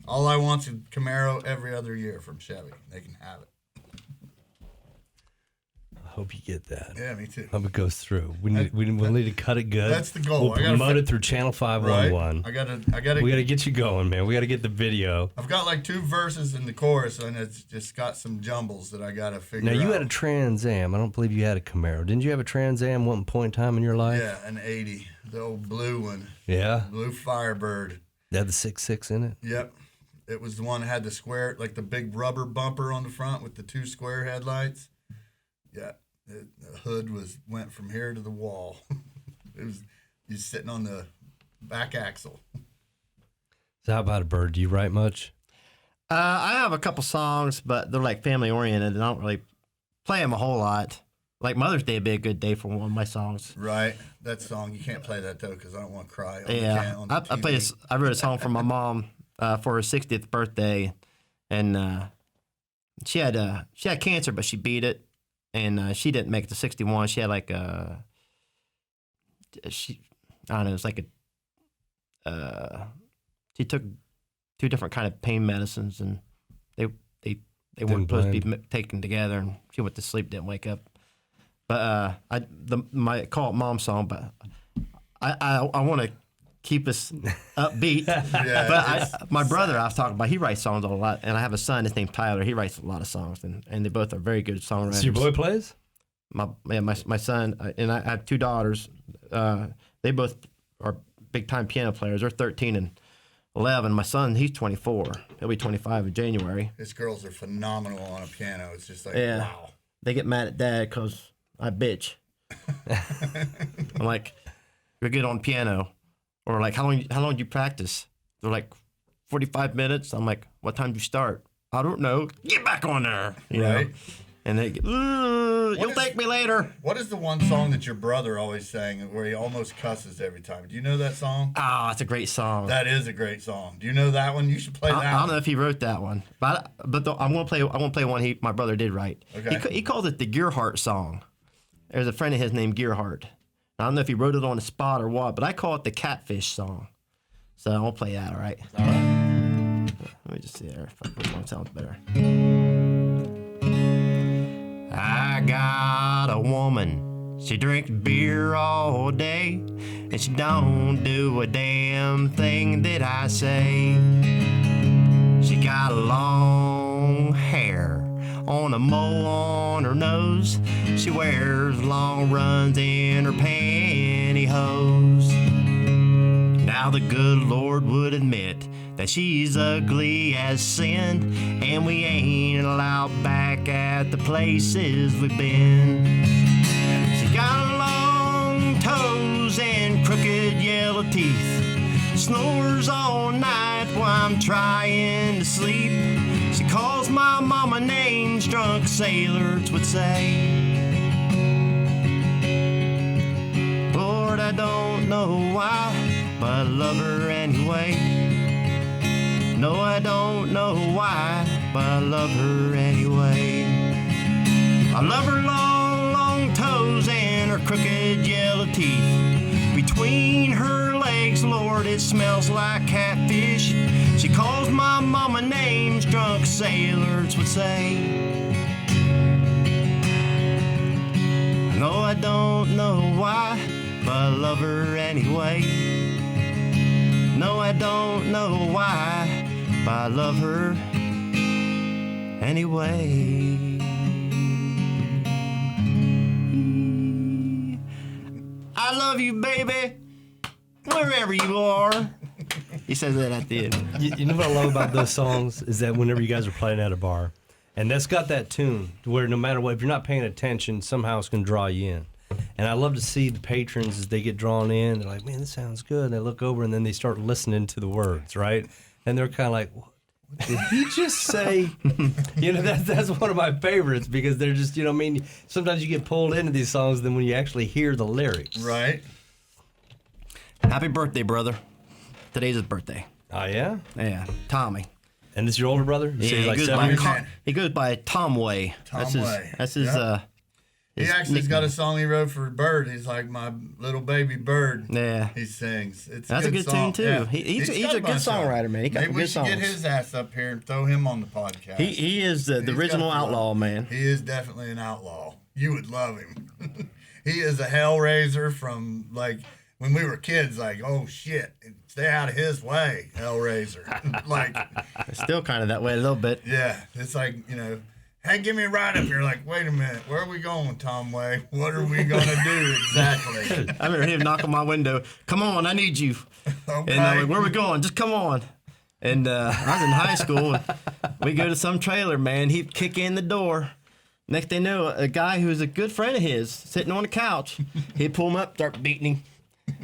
All I want's a Camaro every other year from Chevy. They can have it. I hope you get that. Yeah, me too. Hope it goes through. We'll need to cut it good. That's the goal. We'll promote it through Channel 511. Right. We gotta get you going, man. We gotta get the video. I've got like 2 verses in the chorus, and it's just got some jumbles that I gotta figure out. Now, you had a Trans Am. I don't believe you had a Camaro. Didn't you have a Trans Am one point in time in your life? Yeah, an 80, the old blue one. Yeah? Blue Firebird. They had the 6.6 in it? Yep. It was the one that had the square, like the big rubber bumper on the front with the 2 square headlights. Yeah, the hood went from here to the wall. It was you sitting on the back axle. So how about a Byrd? Do you write much? I have a couple songs, but they're like family oriented, and I don't really play them a whole lot. Like Mother's Day would be a good day for one of my songs. Right, that song you can't play that though because I don't want to cry. Yeah, I wrote a song for my mom for her 60th birthday, and she had cancer, but she beat it, and she didn't make it to 61. She had like I don't know, it's like she took 2 different kind of pain medicines, and they weren't supposed to be taken together, and she went to sleep, didn't wake up. But I call it Mom song, but I want to keep us upbeat. Yeah, but my brother I was talking about, he writes songs a lot, and I have a son, his name's Tyler. He writes a lot of songs, and they both are very good songwriters. So your boy plays? My son, and I have 2 daughters. They both are big time piano players. They're 13 and 11. My son, he's 24. He'll be 25 in January. His girls are phenomenal on a piano. It's just like, Yeah. wow. They get mad at Dad because I bitch. I'm like, you're good on piano. Or like, how long did you practice? They're like, 45 minutes. I'm like, what time did you start? I don't know. Get back on there. You Right. know? And they get, you'll thank me later. What is the one song that your brother always sang where he almost cusses every time? Do you know that song? Oh, it's a great song. That is a great song. Do you know that one? You should play that. I don't know if he wrote that one, but I'm gonna play one my brother did write. Okay. He calls it the Gearhart song. There's a friend of his named Gearhart. I don't know if he wrote it on the spot or what, but I call it the Catfish song. So I'm gonna play that. All right. All right. Let me just see there. Which one sounds better? I got a woman. She drinks beer all day, and she don't do a damn thing that I say. She got long hair on a mole on her nose. She wears long runs in her pantyhose. Now the good Lord would admit that she's ugly as sin, and we ain't allowed back at the places we've been. She got long toes and crooked yellow teeth, snores all night while I'm trying to sleep. She calls my mama names drunk sailors would say. Lord, I don't know why, but I love her anyway. No, I don't know why, but I love her anyway. I love her long, long toes and her crooked yellow teeth. Between her legs, Lord, it smells like catfish. She calls my mama names drunk sailors would say. No, I don't know why, but I love her anyway. No, I don't know why, but I love her anyway. I love you, baby, wherever you are. He says that at the end. You know what I love about those songs is that whenever you guys are playing at a bar, and that's got that tune to where no matter what, if you're not paying attention, somehow it's going to draw you in. And I love to see the patrons as they get drawn in. They're like, man, this sounds good. And they look over and then they start listening to the words, right? And they're kind of like, what did he just say? You know, that's one of my favorites because they're just, you know what I mean? Sometimes you get pulled into these songs than when you actually hear the lyrics. Right. Happy birthday, brother. Today's his birthday. Oh, yeah? Yeah, Tommy. And this your older brother? You say he's he, like goes 7 by, years? he goes by Tom Way. That's his Yep. He actually's got a nickname. song he wrote for Byrd. He's like my little baby Byrd. Yeah. He sings. It's That's a good song. tune, too. Yeah. He's got a good bunch of songwriter, man. He got Maybe good we should get songs. his ass up here and throw him on the podcast. He is the He's got original a flow. outlaw, man. He is definitely an outlaw. You would love him. He is a hellraiser from like when we were kids. Like, oh shit, stay out of his way, hellraiser. Like, It's still kind of that way a little bit. yeah, it's like hey, give me a ride up here. Like, wait a minute, where are we going, Tom Way? What are we gonna do exactly? I remember him knock on my window. Come on, I need you. Okay. And I'm like, where are we going? Just come on. And I was in high school. We go to some trailer, man. He'd kick in the door. Next thing you know, a guy who's a good friend of his sitting on the couch, he'd pull him up, start beating him.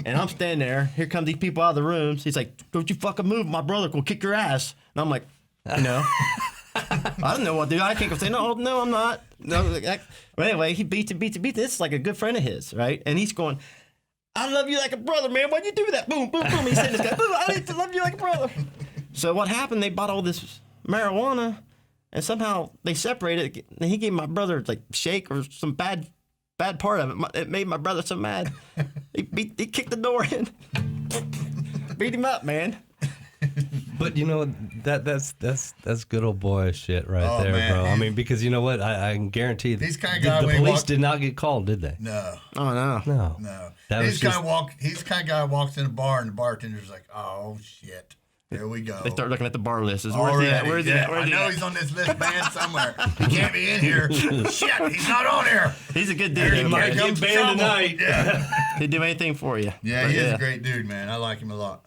And I'm standing there. Here come these people out of the rooms. He's like, "Don't you fucking move. My brother will kick your ass." And I'm like, I don't know what to do. I can't go say, no, I'm not. No. But anyway, he beats it. This is like a good friend of his, right? And he's going, "I love you like a brother, man. Why'd you do that?" Boom, boom, boom. He's saying this guy, "Boom, I need to love you like a brother." So what happened? They bought all this marijuana, and somehow they separated. And he gave my brother like shake or some bad part of it. It made my brother so mad. He kicked the door in, beat him up, man. But you know that's good old boy shit right there, man. bro. I mean, because you know what, I can guarantee These kind of guy the when he police did not get called, did they? No. Oh no. No. That He's was kind just, of guy walks in a bar and the bartender's like, "Oh shit, here we go." They start looking at the bar list. Where's he Already, at? Where's he yeah. at? Where's I he know at? he's on this list banned somewhere. He can't be in here. Shit, he's not on here. He's a good dude. Here though, he man. comes Get trouble. banned tonight. Yeah, He'd do anything for you. yeah, But he is a great dude, man. I like him a lot.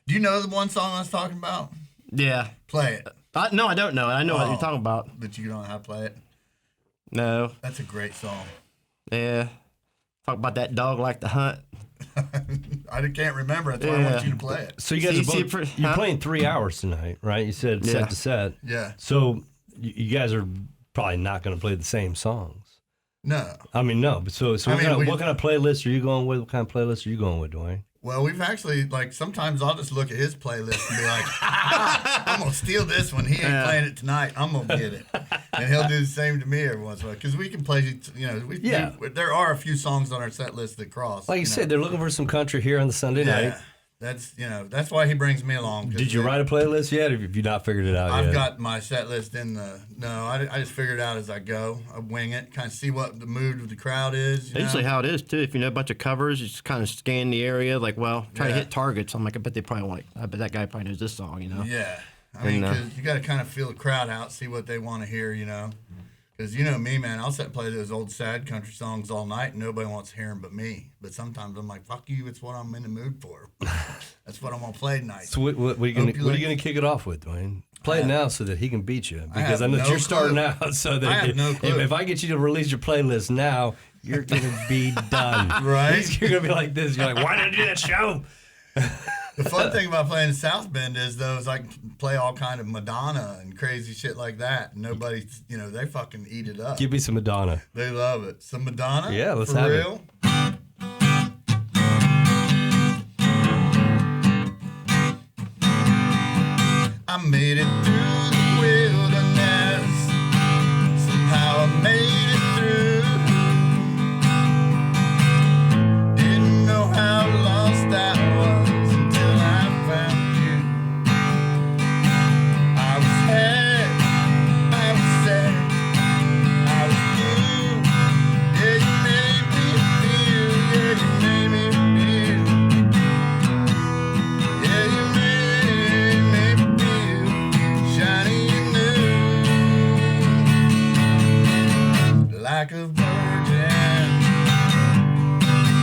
Do you know the one song I was talking about? Yeah. Play it, No, I don't know. I know what you're talking about. but you don't know how to play it. No. That's a great song. Yeah. Talk about that dog like to hunt. I can't remember. That's why I want you to play it. so you guys See, are both, you're huh? playing 3 hours tonight, right? You said Yeah. set to set. Yeah. So you guys are probably not going to play the same songs. No. I mean, no. But so I mean, what kind of playlist are you going with? What kind of playlist are you going with, Dwayne? Well, we've actually, like, sometimes I'll just look at his playlist and be like, I'm going to steal this one. He ain't playing it tonight. I'm going to get it. And he'll do the same to me every once in a while. Because we can play, there are a few songs on our set list that cross. Like you said, they're looking for some country here on the Sunday night. That's why he brings me along. Did you write a playlist yet, or have you not figured it out yet? I've got my set list I just figure it out as I go. I wing it, kind of see what the mood of the crowd is. That's usually how it is, too. If you know a bunch of covers, you just kind of scan the area, like, try to hit targets. I'm like, I bet that guy probably knows this song, you know? Yeah. I mean, because you got to kind of feel the crowd out, see what they want to hear, you know? Because you know me, man, I'll sit and play those old sad country songs all night, and nobody wants to hear them but me. But sometimes I'm like, fuck you, it's what I'm in the mood for. That's what I'm going to play tonight. So what are you gonna kick it off with, Dwayne? Play it now so that he can beat you. Because I know that you're starting out. So that I have no clue. if I get you to release your playlist now, you're gonna be done. Right? You're gonna be like this. You're like, why did I do that show? The fun thing about playing in South Bend is I can play all kind of Madonna and crazy shit like that. And nobody, they fucking eat it up. Give me some Madonna. They love it. Some Madonna? Yeah, let's for have real? I made it through the wilderness. Somehow I made it through. Didn't know how lost I was until I found you. I was sad, I was sad, I was blue. Yeah, you made me feel, yeah, you made me feel. Yeah, you made me feel shiny and new. Like a virgin,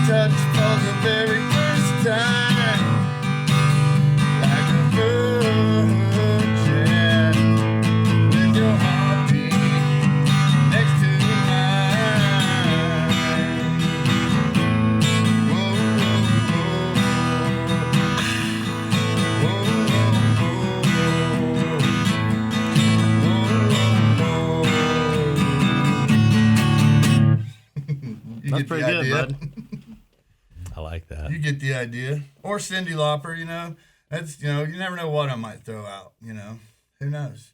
touch for the very first time. Like a virgin, with your heartbeat next to mine. Whoa, You That's get pretty the good, idea? bud. I like that. You get the idea. Or Cyndi Lauper, That's, you never know what I might throw out, Who knows?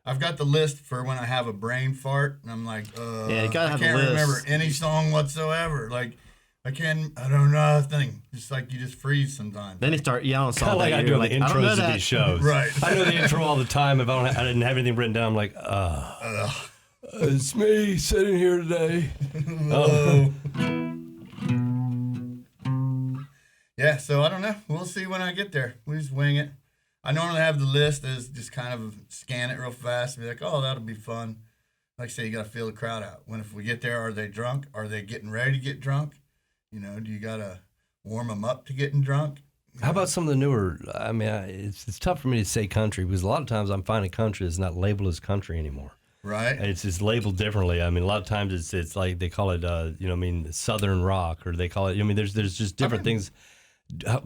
I've got the list for when I have a brain fart, and I'm like, Yeah, you gotta have a I can't list. remember any song whatsoever. Like, I don't know nothing. Just like you just freeze sometimes. Then he start yelling Kind songs of like at I you. do Like, the I don't know intros of that. these shows. Right. I know the intro all the time. If I didn't have anything written down, I'm like, it's me sitting here today. Whoa. Yeah, so I don't know. We'll see when I get there. We just wing it. I normally have the list as just kind of scan it real fast and be like, oh, that'll be fun. Like I say, you got to feel the crowd out. If we get there, are they drunk? Are they getting ready to get drunk? Do you got to warm them up to getting drunk? How about some of the newer? I mean, it's tough for me to say country because a lot of times I'm finding country is not labeled as country anymore. Right. It's labeled differently. I mean, a lot of times it's like they call it, Southern rock, or they call it. I mean, there's just different things.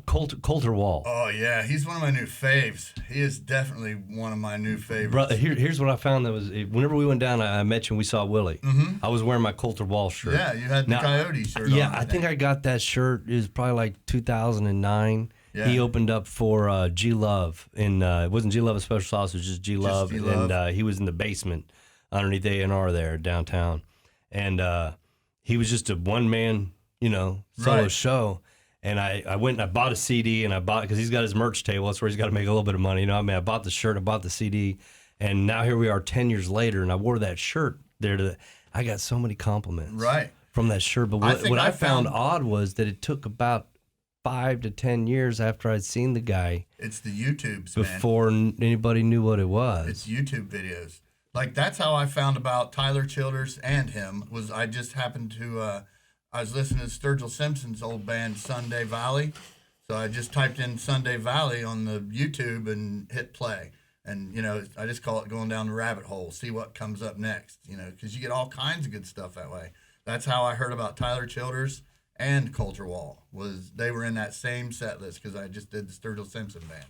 Coulter Wall. Oh yeah, he's one of my new faves. He is definitely one of my new favorites. Brother, here's what I found. That was whenever we went down, I met you and we saw Willie. Mm-hmm. I was wearing my Coulter Wall shirt. Yeah, you had the Coyote shirt. Yeah, on, I think I got that shirt. It was probably like 2009. Yeah. He opened up for G Love, and it wasn't G Love a Special Sauce, it was just G Love, and he was in the basement underneath A&R there downtown, and he was just a one man, solo show. And I went and I bought a CD, and because he's got his merch table. That's where he's got to make a little bit of money. I bought the shirt, I bought the CD, and now here we are 10 years later, and I wore that shirt there. I got so many compliments from that shirt. But what I found odd was that it took about 5 to 10 years after I'd seen the guy. It's the YouTubes, before anybody knew what it was. It's YouTube videos. Like, that's how I found about Tyler Childers and him. Was I just happened to... I was listening to Sturgill Simpson's old band, Sunday Valley. So I just typed in Sunday Valley on the YouTube and hit play. And, I just call it going down the rabbit hole, see what comes up next, because you get all kinds of good stuff that way. That's how I heard about Tyler Childers and Coulter Wall. They were in that same set list because I just did the Sturgill Simpson band.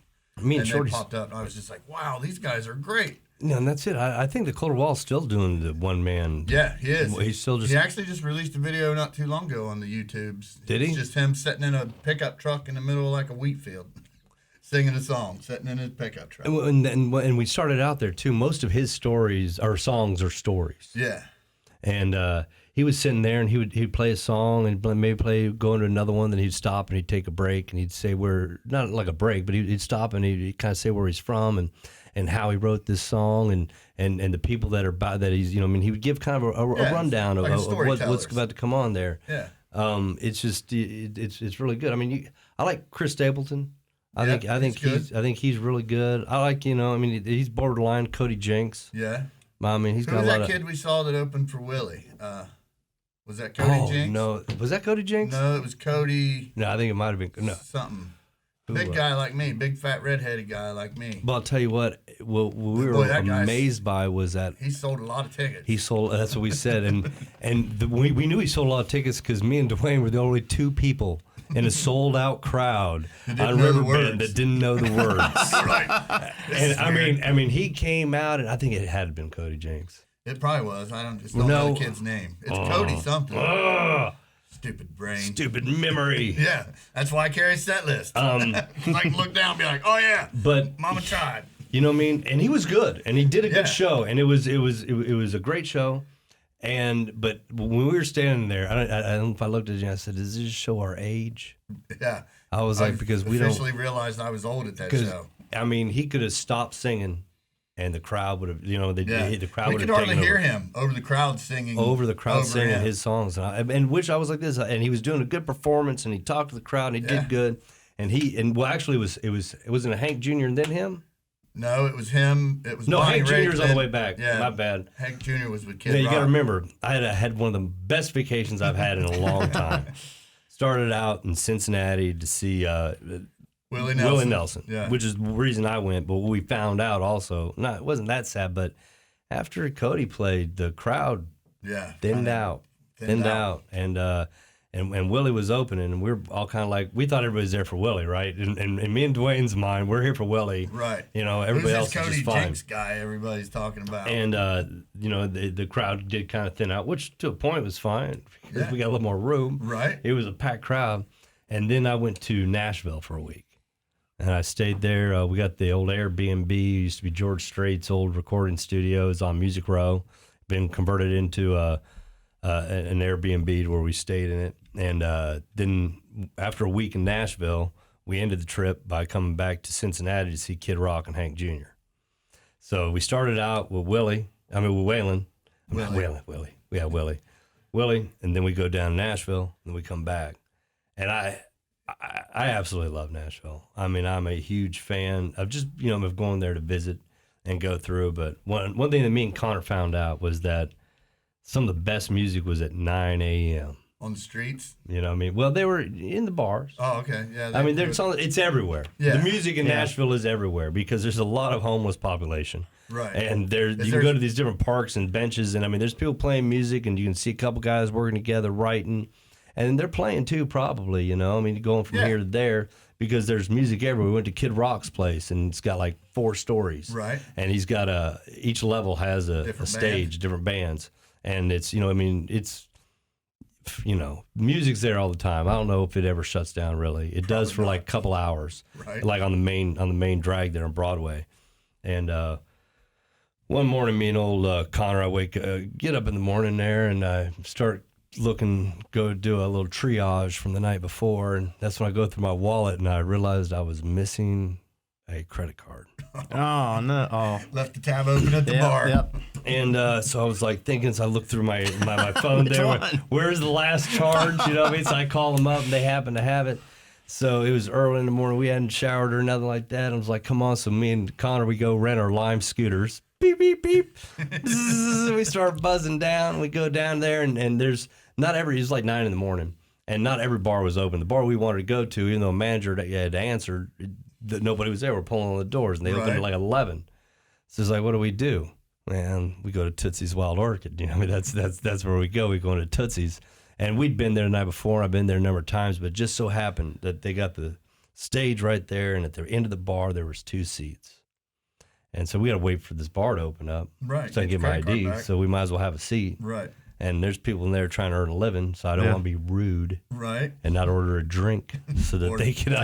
Me and Shorty popped up, and I was just like, wow, these guys are great. Yeah, and that's it. I think the Coulter Wall's still doing the one man. Yeah, he is. He's still just. He actually just released a video not too long ago on the YouTubes. Did he? It's just him sitting in a pickup truck in the middle of like a wheat field, singing a song, sitting in his pickup truck. And we started out there too. Most of his songs are stories. Yeah. And he was sitting there, and he'd play a song, and maybe go into another one. Then he'd stop and he'd take a break, and he'd say not like a break, but he'd stop and he'd kind of say where he's from and how he wrote this song and the people that are that he's he would give kind of a rundown like of what's about to come on there. Yeah. It's just it's really good. I mean, I like Chris Stapleton. I think he's really good. I like he's borderline Cody Jinks. Yeah. I mean, he's got a lot of. Who was that kid we saw that opened for Willie? Was that Cody Jinks? No, was that Cody Jinks? No, it was Cody. No, I think it might have been something. Big guy like me, big fat redheaded guy like me. Well, I'll tell you what we were amazed by was that he sold a lot of tickets. That's what we said, we knew he sold a lot of tickets because me and Dwayne were the only two people in a sold out crowd on Riverbend that didn't know the words. Right. And I mean, he came out, and I think it had been Cody Jinks. It probably was. I don't know the kid's name. It's Cody something. Stupid brain. Stupid memory. Yeah, that's why I carry a set list. I can look down and be like, oh yeah, but Mama tried. You know what I mean? And he was good, and he did a good show, and it was a great show. But when we were standing there, I don't know if I looked at you and I said, "Does this show our age?" Yeah. I was like, because we officially realized I was old at that show. I mean, he could have stopped singing, and the crowd would have, the crowd would have taken over. We could hardly hear him over the crowd singing. Singing his songs, and which I was like this, and he was doing a good performance, and he talked to the crowd, and he did good, actually it wasn't Hank Jr. and then him. No, it was him. It was Hank Jr.'s on the way back. Yeah, my bad. Hank Jr. was with Kid Rock. You got to remember, I had one of the best vacations I've had in a long time. Started out in Cincinnati to see Willie Nelson, which is the reason I went. But what we found out also, it wasn't that sad, but after Cody played, the crowd thinned out, and Willie was opening, and we're all kind of like, we thought everybody was there for Willie, right? And me and Dwayne's mind, we're here for Willie, right? Everybody else is just fine. Cody Jinks guy, everybody's talking about, and the crowd did kind of thin out, which to a point was fine because we got a little more room, right? It was a packed crowd, and then I went to Nashville for a week. And I stayed there. We got the old Airbnb. It used to be George Strait's old recording studio. It's on Music Row. Been converted into an Airbnb where we stayed in it. And then after a week in Nashville, we ended the trip by coming back to Cincinnati to see Kid Rock and Hank Jr. So we started out with Waylon. Willie. And then we go down to Nashville, and we come back. And I absolutely love Nashville. I mean, I'm a huge fan of just, of going there to visit and go through. But one thing that me and Connor found out was that some of the best music was at 9 a.m. on the streets. You know what I mean? Well, they were in the bars. Oh, okay, yeah. I mean, it's everywhere. Yeah. The music in Nashville is everywhere because there's a lot of homeless population. Right. And you can go to these different parks and benches, and I mean, there's people playing music, and you can see a couple guys working together, writing, and they're playing too, probably. You know, I mean, going from here to there because there's music everywhere. We went to Kid Rock's place, and it's got like 4 stories. Right. And he's got each level has a stage, different bands, and it's music's there all the time. I don't know if it ever shuts down. Really, it does for like a couple hours, right? Like on the main drag there on Broadway. And one morning, me and old Connor, I get up in the morning there, and I start go do a little triage from the night before, and that's when I go through my wallet, and I realized I was missing a credit card. Oh no! Oh, left the tab open at the bar. Yep. And so I was like thinking, so I looked through my phone there. Where's the last charge? You know what I mean? So I call them up, and they happen to have it. So it was early in the morning. We hadn't showered or nothing like that. I was like, come on. So me and Connor, we go rent our Lime scooters. Beep, beep, beep. We start buzzing down. We go down there, and there's it's like 9 in the morning, and not every bar was open. The bar we wanted to go to, even though a manager had answered, that nobody was there. We're pulling on the doors, and they opened at like 11. So it's like, what do we do? Man, we go to Tootsie's Wild Orchid. You know, I mean, that's where we go. We go into Tootsie's. And we'd been there the night before. I've been there a number of times, but it just so happened that they got the stage right there, and at the end of the bar, there was 2 seats. And so we got to wait for this bar to open up, right? So I can get my ID. So we might as well have a seat, right? And there's people in there trying to earn a living, so I don't want to be rude, right? And not order a drink so that they can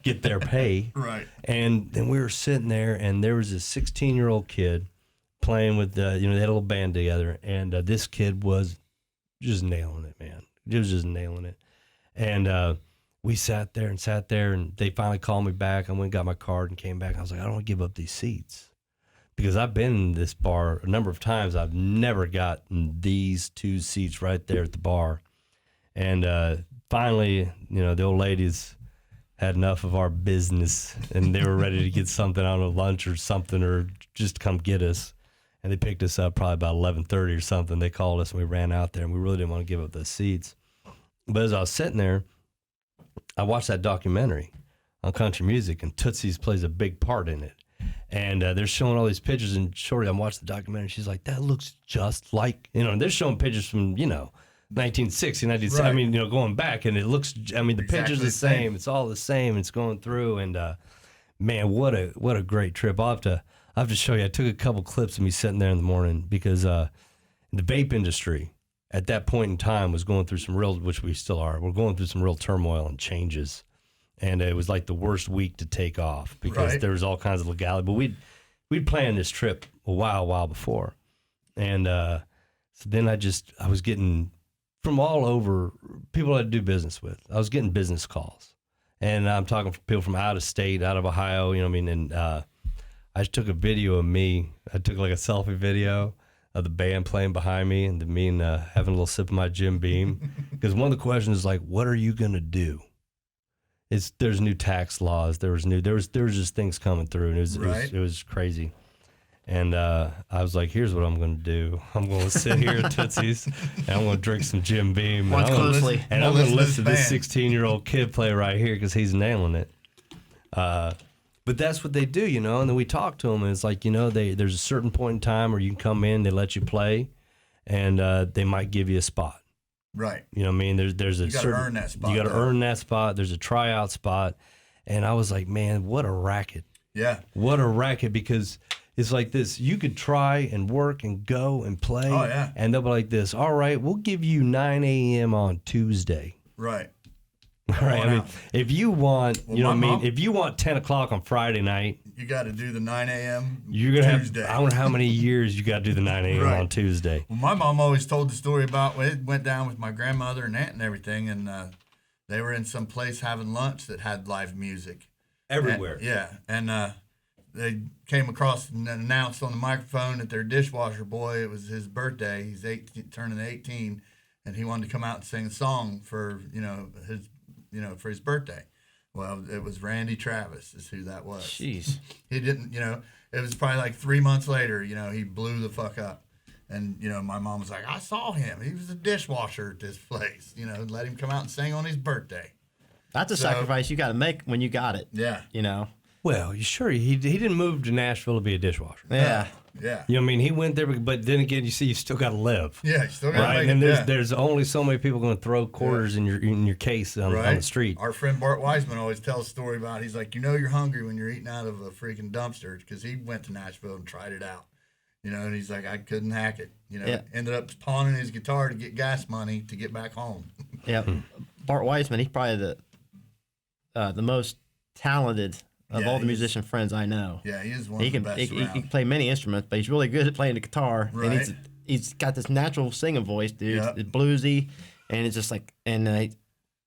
get their pay, right? And then we were sitting there, and there was a 16-year-old kid playing with they had a little band together, and this kid was just nailing it, man. He was just nailing it. And we sat there, and they finally called me back. I went and got my card and came back. I was like, I don't want to give up these seats because I've been in this bar a number of times. I've never gotten these 2 seats right there at the bar. And finally, the old ladies had enough of our business, and they were ready to get something, I don't know, lunch or something, or just come get us. And they picked us up probably about 11:30 or something. They called us, and we ran out there, and we really didn't want to give up those seats. But as I was sitting there, I watched that documentary on country music, and Tootsie's plays a big part in it. And they're showing all these pictures, and Shorty, I'm watching the documentary, she's like, that looks just like, and they're showing pictures from, 1960, 1970, right. I mean, going back, and it looks, I mean, the picture's the same. It's all the same. It's going through, and man, what a great trip. I'll have to show you. I took a couple clips of me sitting there in the morning because the vape industry at that point in time was going through some which we still are, we're going through some real turmoil and changes. And it was like the worst week to take off because there was all kinds of legality. But we'd planned this trip a while before. And so then I was getting from all over people I do business with. I was getting business calls. And I'm talking from people from out of state, out of Ohio, and I took a video of me. I took like a selfie video of the band playing behind me and me having a little sip of my Jim Beam. Because one of the questions is like, what are you going to do? There's new tax laws. There was just things coming through, and it was crazy. And I was like, here's what I'm going to do. I'm going to sit here at Tootsie's, and I'm going to drink some Jim Beam. Watch closely. And I'm going to listen to this 16-year-old kid play right here because he's nailing it. But that's what they do, And then we talk to them, and it's like, there's a certain point in time where you can come in, they let you play, and they might give you a spot. Right. You know what I mean? There's a certain, earn that spot. You got to earn that spot. There's a tryout spot. And I was like, man, what a racket. Yeah. What a racket, because it's like this. You could try and work and go and play. Oh, yeah. And they'll be like this. All right, we'll give you 9 a.m. on Tuesday. Right. All right. I mean, if you want, if you want 10 o'clock on Friday night, you got to do the 9 a.m. You're going to Tuesday. I wonder how many years you got to do the 9 a.m. on Tuesday. Well, my mom always told the story about when it went down with my grandmother and aunt and everything, and they were in some place having lunch that had live music. Everywhere. And they came across and announced on the microphone that their dishwasher boy, it was his birthday. He's turning 18, and he wanted to come out and sing a song for, for his birthday. Well, it was Randy Travis is who that was. Jeez. He didn't, it was probably like 3 months later, he blew the fuck up. And, you know, my mom was like, I saw him. He was a dishwasher at this place. You know, let him come out and sing on his birthday. That's a sacrifice you got to make when you got it. Yeah. You know? Well, sure, he didn't move to Nashville to be a dishwasher. Yeah. Yeah. You know what I mean? He went there, but then again, you see, you still got to live. Yeah, you still got to Right, make and it. there's only so many people going to throw quarters in your case on the street. Our friend Bart Wiseman always tells a story about, he's like, you know you're hungry when you're eating out of a freaking dumpster, because he went to Nashville and tried it out. You know, and he's like, I couldn't hack it. You know, ended up pawning his guitar to get gas money to get back home. Yeah. Bart Wiseman, he's probably the most talented of all the musician friends I know. Yeah, he is one of the best he around. can play many instruments, but he's really good at playing the guitar. Right. And he's got this natural singing voice, dude. Yep. It's bluesy, and it's just like, and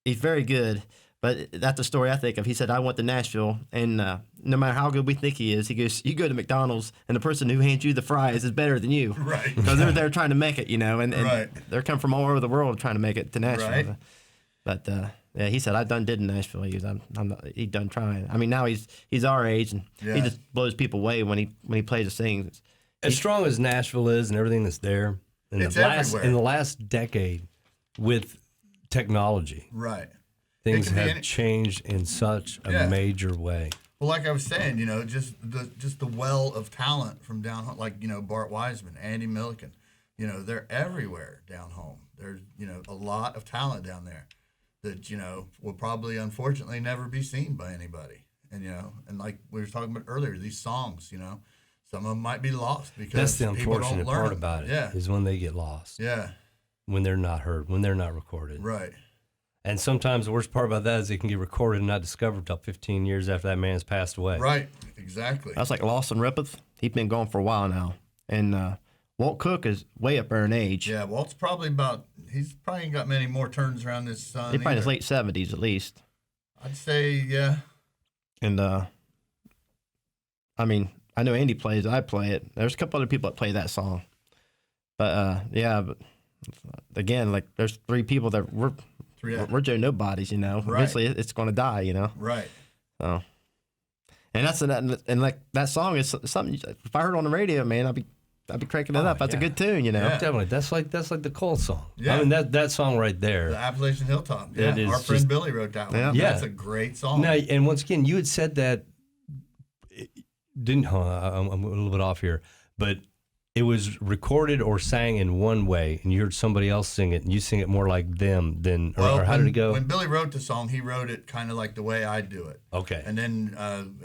he's very good. But that's the story I think of. He said, I went to Nashville, and no matter how good we think he is, he goes, you go to McDonald's, and the person who hands you the fries is better than you. Right. Because they're there trying to make it, you know, and Right. they're coming from all over the world trying to make it to Nashville. Right. But yeah, he said, I done did in Nashville. He goes, he done trying. I mean, now he's our age, and he just blows people away when he plays and sings. As strong as Nashville is and everything that's there, It's everywhere. in the last decade, with technology, Right. things can be have changed in such a major way. Well, like I was saying, you know, just the well of talent from down home, like, you know, Bart Wiseman, Andy Milliken, you know, they're everywhere down home. There's, you know, a lot of talent down there that, you know, will probably, unfortunately, never be seen by anybody. And, you know, and like we were talking about earlier, these songs, you know, some of them might be lost because That's the people don't unfortunate learn part them. about it, Yeah. is when they get lost, Yeah. when they're not heard, when they're not recorded. Right. And sometimes the worst part about that is they can get recorded and not discovered until 15 years after that man's passed away. Right. Exactly. That's like Lawson Rippeth. He's been gone for a while now. And Walt Cook is way up there in age. Yeah. Walt's probably he's probably ain't got many more turns around his son. He's probably in his either. late 70s at least. I'd say, yeah. And I mean, I know Andy plays, I play it. There's a couple other people that play that song. But yeah, but again, like there's three people that we're Joe Nobodies, you know. Right. Eventually it's going to die, you know. Right. So, and like that song is something. If I heard it on the radio, man, I'd be cranking it up. That's a good tune, you know. Yeah. Definitely. That's like the Cole song. Yeah. I mean, that song right there. The Appalachian Hilltop. Yeah. It is Our friend just- Billy wrote that one. Yeah. Yeah. That's a great song. Now, and once again, you had said that, I'm a little bit off here, but it was recorded or sang in one way, and you heard somebody else sing it, and you sing it more like them than, or how did it go? When Billy wrote the song, he wrote it kind of like the way I do it. Okay. And then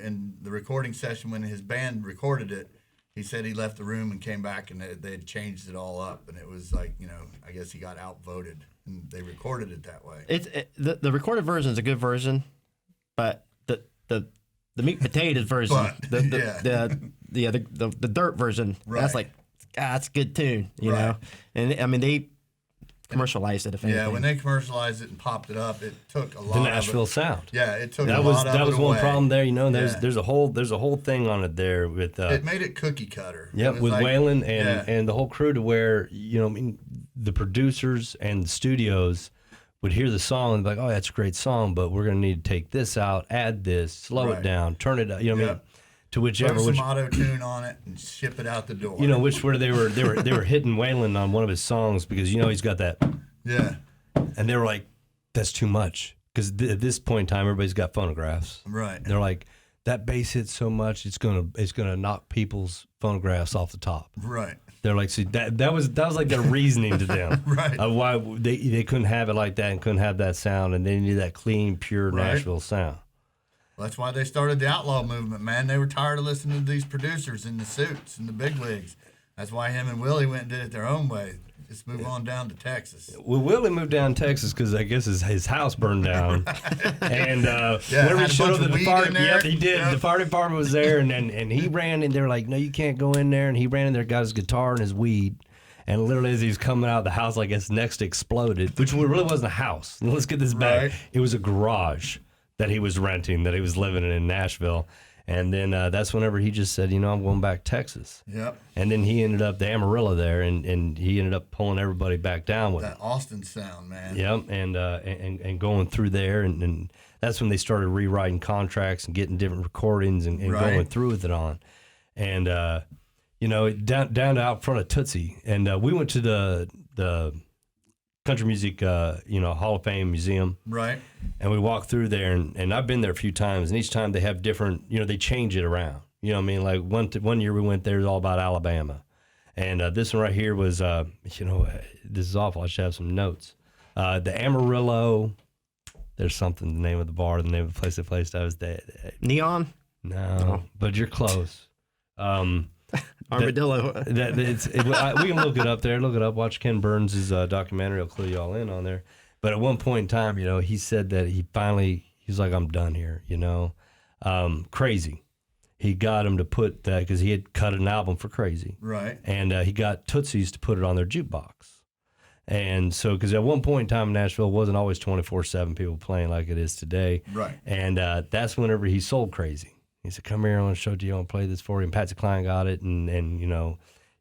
in the recording session, when his band recorded it, he said he left the room and came back, and they had changed it all up, and it was like, you know, I guess he got outvoted, and they recorded it that way. The recorded version is a good version, but the meat and potatoes version, the dirt version, that's like, that's a good tune, you know. And I mean they commercialized it. If anything. Yeah, when they commercialized it and popped it up, it took a lot. The of Nashville it. sound. Yeah, it took That a was lot of that was it one away. problem there. You know, Yeah. there's a whole thing on it there with It made it cookie cutter. yeah, It was with like- Waylon yeah. and the whole crew, to where, you know, I mean, the producers and the studios would hear the song and be like, oh, that's a great song, but we're going to need to take this out, add this, slow it Right. down, turn it up, you know what I mean? Yep. To whichever, Throw which, some auto tune on it and ship it out the door. you know, which where they were hitting Waylon on one of his songs because, you know, he's got that, Yeah, and they were like, that's too much. Because at this point in time, everybody's got phonographs. right. They're like, that bass hits so much, it's gonna knock people's phonographs off the top. Right. They're like, see, that was like their reasoning to them, Right. Of why they couldn't have it like that and couldn't have that sound, and they needed that clean, pure Right. Nashville sound. That's why they started the outlaw movement, man. They were tired of listening to these producers in the suits and the bigwigs. That's why him and Willie went and did it their own way. Just move on down to Texas. Well, Willie moved down to Texas because I guess his house burned down, and whenever had he a showed bunch up of at the weed fire, in there. yep, he did. Yep. The fire department was there, and he ran in there like, no, you can't go in there, and he ran in there, got his guitar and his weed. And literally, as he's coming out of the house, like his next exploded, which really wasn't a house. Let's get this back. Right. It was a garage that he was renting, that he was living in Nashville. And then that's whenever he just said, you know, I'm going back to Texas. Yep. And then he ended up the Amarillo there, and he ended up pulling everybody back down with That it. Austin sound, man. Yep, and going through there, and that's when they started rewriting contracts and getting different recordings and Right. going through with it on. And down to out front of Tootsie, and we went to the country music, Hall of Fame museum, Right. and we walked through there, and I've been there a few times, and each time they have different, they change it around. You know what I mean? Like one year we went there, it was all about Alabama, and this one right here was, this is awful. I should have some notes. The Amarillo. There's something. The name of the bar, the name of the place they placed. I was there. Neon? No, but you're close. Armadillo. We can look it up there. Look it up. Watch Ken Burns' documentary. I'll clue you all in on there. But at one point in time, he said that he's like, I'm done here. Crazy. He got him to put that because he had cut an album for Crazy. Right. And he got Tootsie's to put it on their jukebox. And so, because at one point in time in Nashville, it wasn't always 24/7 people playing like it is today. Right. And that's whenever he sold Crazy. He said, come here, I want to show you, I want to play this for you. And Patsy Cline got it, and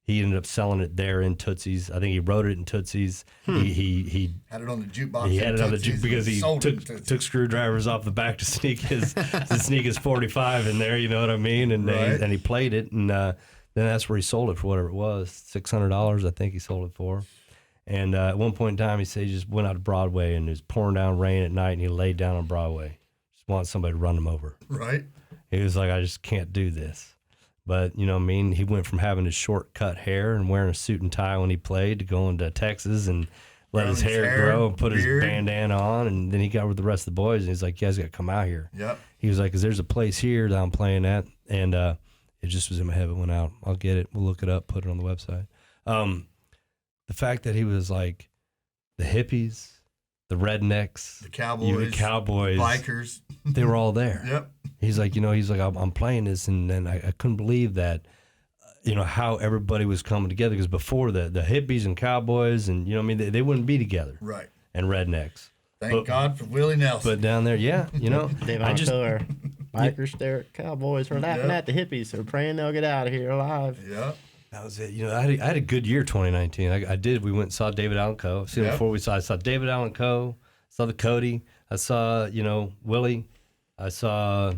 he ended up selling it there in Tootsie's. I think he wrote it in Tootsie's. He had it on the jukebox. He had it on the jukebox because he took took screwdrivers off the back to sneak his 45 in there, you know what I mean? And Right. and he played it, and then that's where he sold it for whatever it was, $600 I think he sold it for. And at one point in time, he said he just went out to Broadway, and it was pouring down rain at night, and he laid down on Broadway. Just wanted somebody to run him over. Right. He was like, I just can't do this. But, you know what I mean? He went from having his short cut hair and wearing a suit and tie when he played to going to Texas and let his hair grow and put beard. his bandana on. And then he got with the rest of the boys, and he's like, you guys got to come out here. Yep. He was like, because there's a place here that I'm playing at. And it just was in my head. It went out. I'll get it. We'll look it up, put it on the website. The fact that he was like the hippies, the rednecks, The Cowboys. Bikers. they were all there. Yep. He's like, I'm playing this, and then I couldn't believe that, how everybody was coming together. Because before the hippies and cowboys and, they wouldn't be together. Right. And rednecks. Thank God for Willie Nelson. But down there, yeah, Dave October, bikers there, cowboys were laughing at the hippies. They're praying they'll get out of here alive. Yep. That was it. I had a good year 2019. I did. We went and saw David Allan Coe. I've seen him before. I saw David Allan Coe. Saw the Cody. I saw, Willie. I saw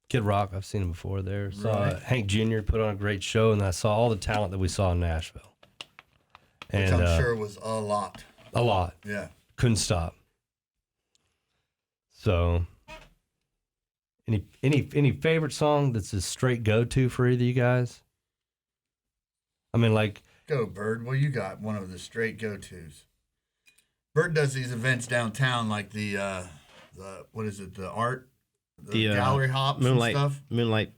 Kid Rock. I've seen him before there. Saw Hank Jr. put on a great show, and I saw all the talent that we saw in Nashville. Which And I'm sure was a lot. a lot. Yeah. Couldn't stop. So, any favorite song that's a straight go-to for either of you guys? I mean, like, Go, Byrd. Well, you got one of the straight go-tos. Byrd does these events downtown, like the what is it? The art, the gallery hops and stuff. Moonlight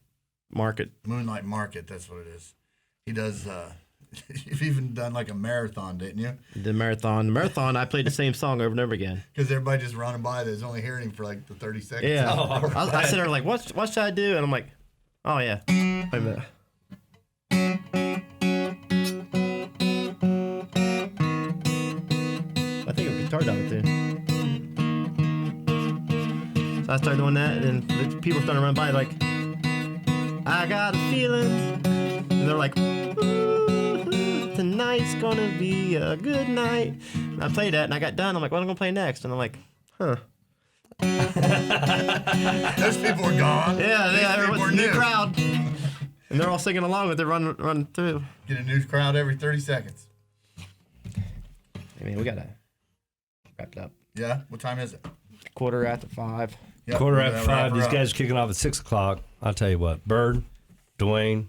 Market. Moonlight Market. That's what it is. He does. You've even done like a marathon, didn't you? The marathon. I played the same song over and over again. Because everybody just running by that's only hearing him for like the 30 seconds. Yeah. Oh, I sit there like, what should I do? And I'm like, oh yeah. Wait a minute. I think a guitar down it too. So I started doing that, and then people started running by like, I got a feeling, and they're like, ooh, tonight's gonna be a good night. And I played that, and I got done. I'm like, what am I gonna play next? And I'm like, huh. those people were gone. Yeah, These people everyone's were a new new. crowd, and they're all singing along with it, run through. Get a new crowd every 30 seconds. I mean, we gotta wrap it up. Yeah. What time is it? 5:15. Yep, quarter we're after gonna 5. wrap her These up. guys are kicking off at 6 o'clock. I'll tell you what, Byrd, Dwayne,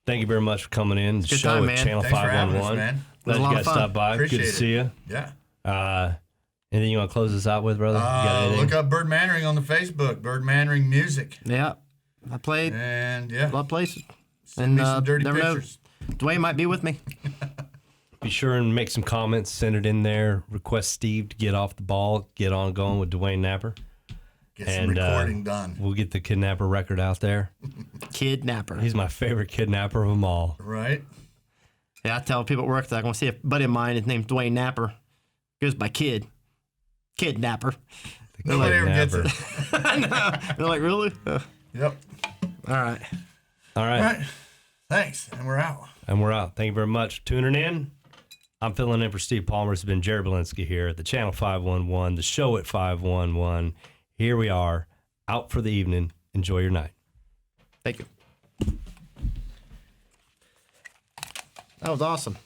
thank you very much for coming in. The good show time, at man. Channel Thanks for having us, 511. man. Glad It was a you lot guys of fun. stopped by. Appreciate Good to it. see you. Yeah. Anything you want to close us out with, brother? You got anything? Look up Byrd Mannering on the Facebook. Byrd Mannering Music. Yeah, I played And a yeah, lot of places. send me some dirty never know. pictures. Dwayne might be with me. Be sure and make some comments. Send it in there. Request Steve to get off the ball. Get on going with Dwayne Napper. Get some recording done. We'll get the Kidnapper record out there. Kidnapper. He's my favorite kidnapper of them all. Right? Yeah, I tell people at work that I'm going to see a buddy of mine. His name's Dwayne Napper. Goes by Kidnapper. Nobody ever gets Napper. it. They're like, really? Yep. All right. All right. All right. Thanks. And we're out. And we're out. Thank you very much for tuning in. I'm filling in for Steve Palmer. It's been Jared Belinsky here at the Channel 511, the show at 511. Here we are, out for the evening. Enjoy your night. Thank you. That was awesome.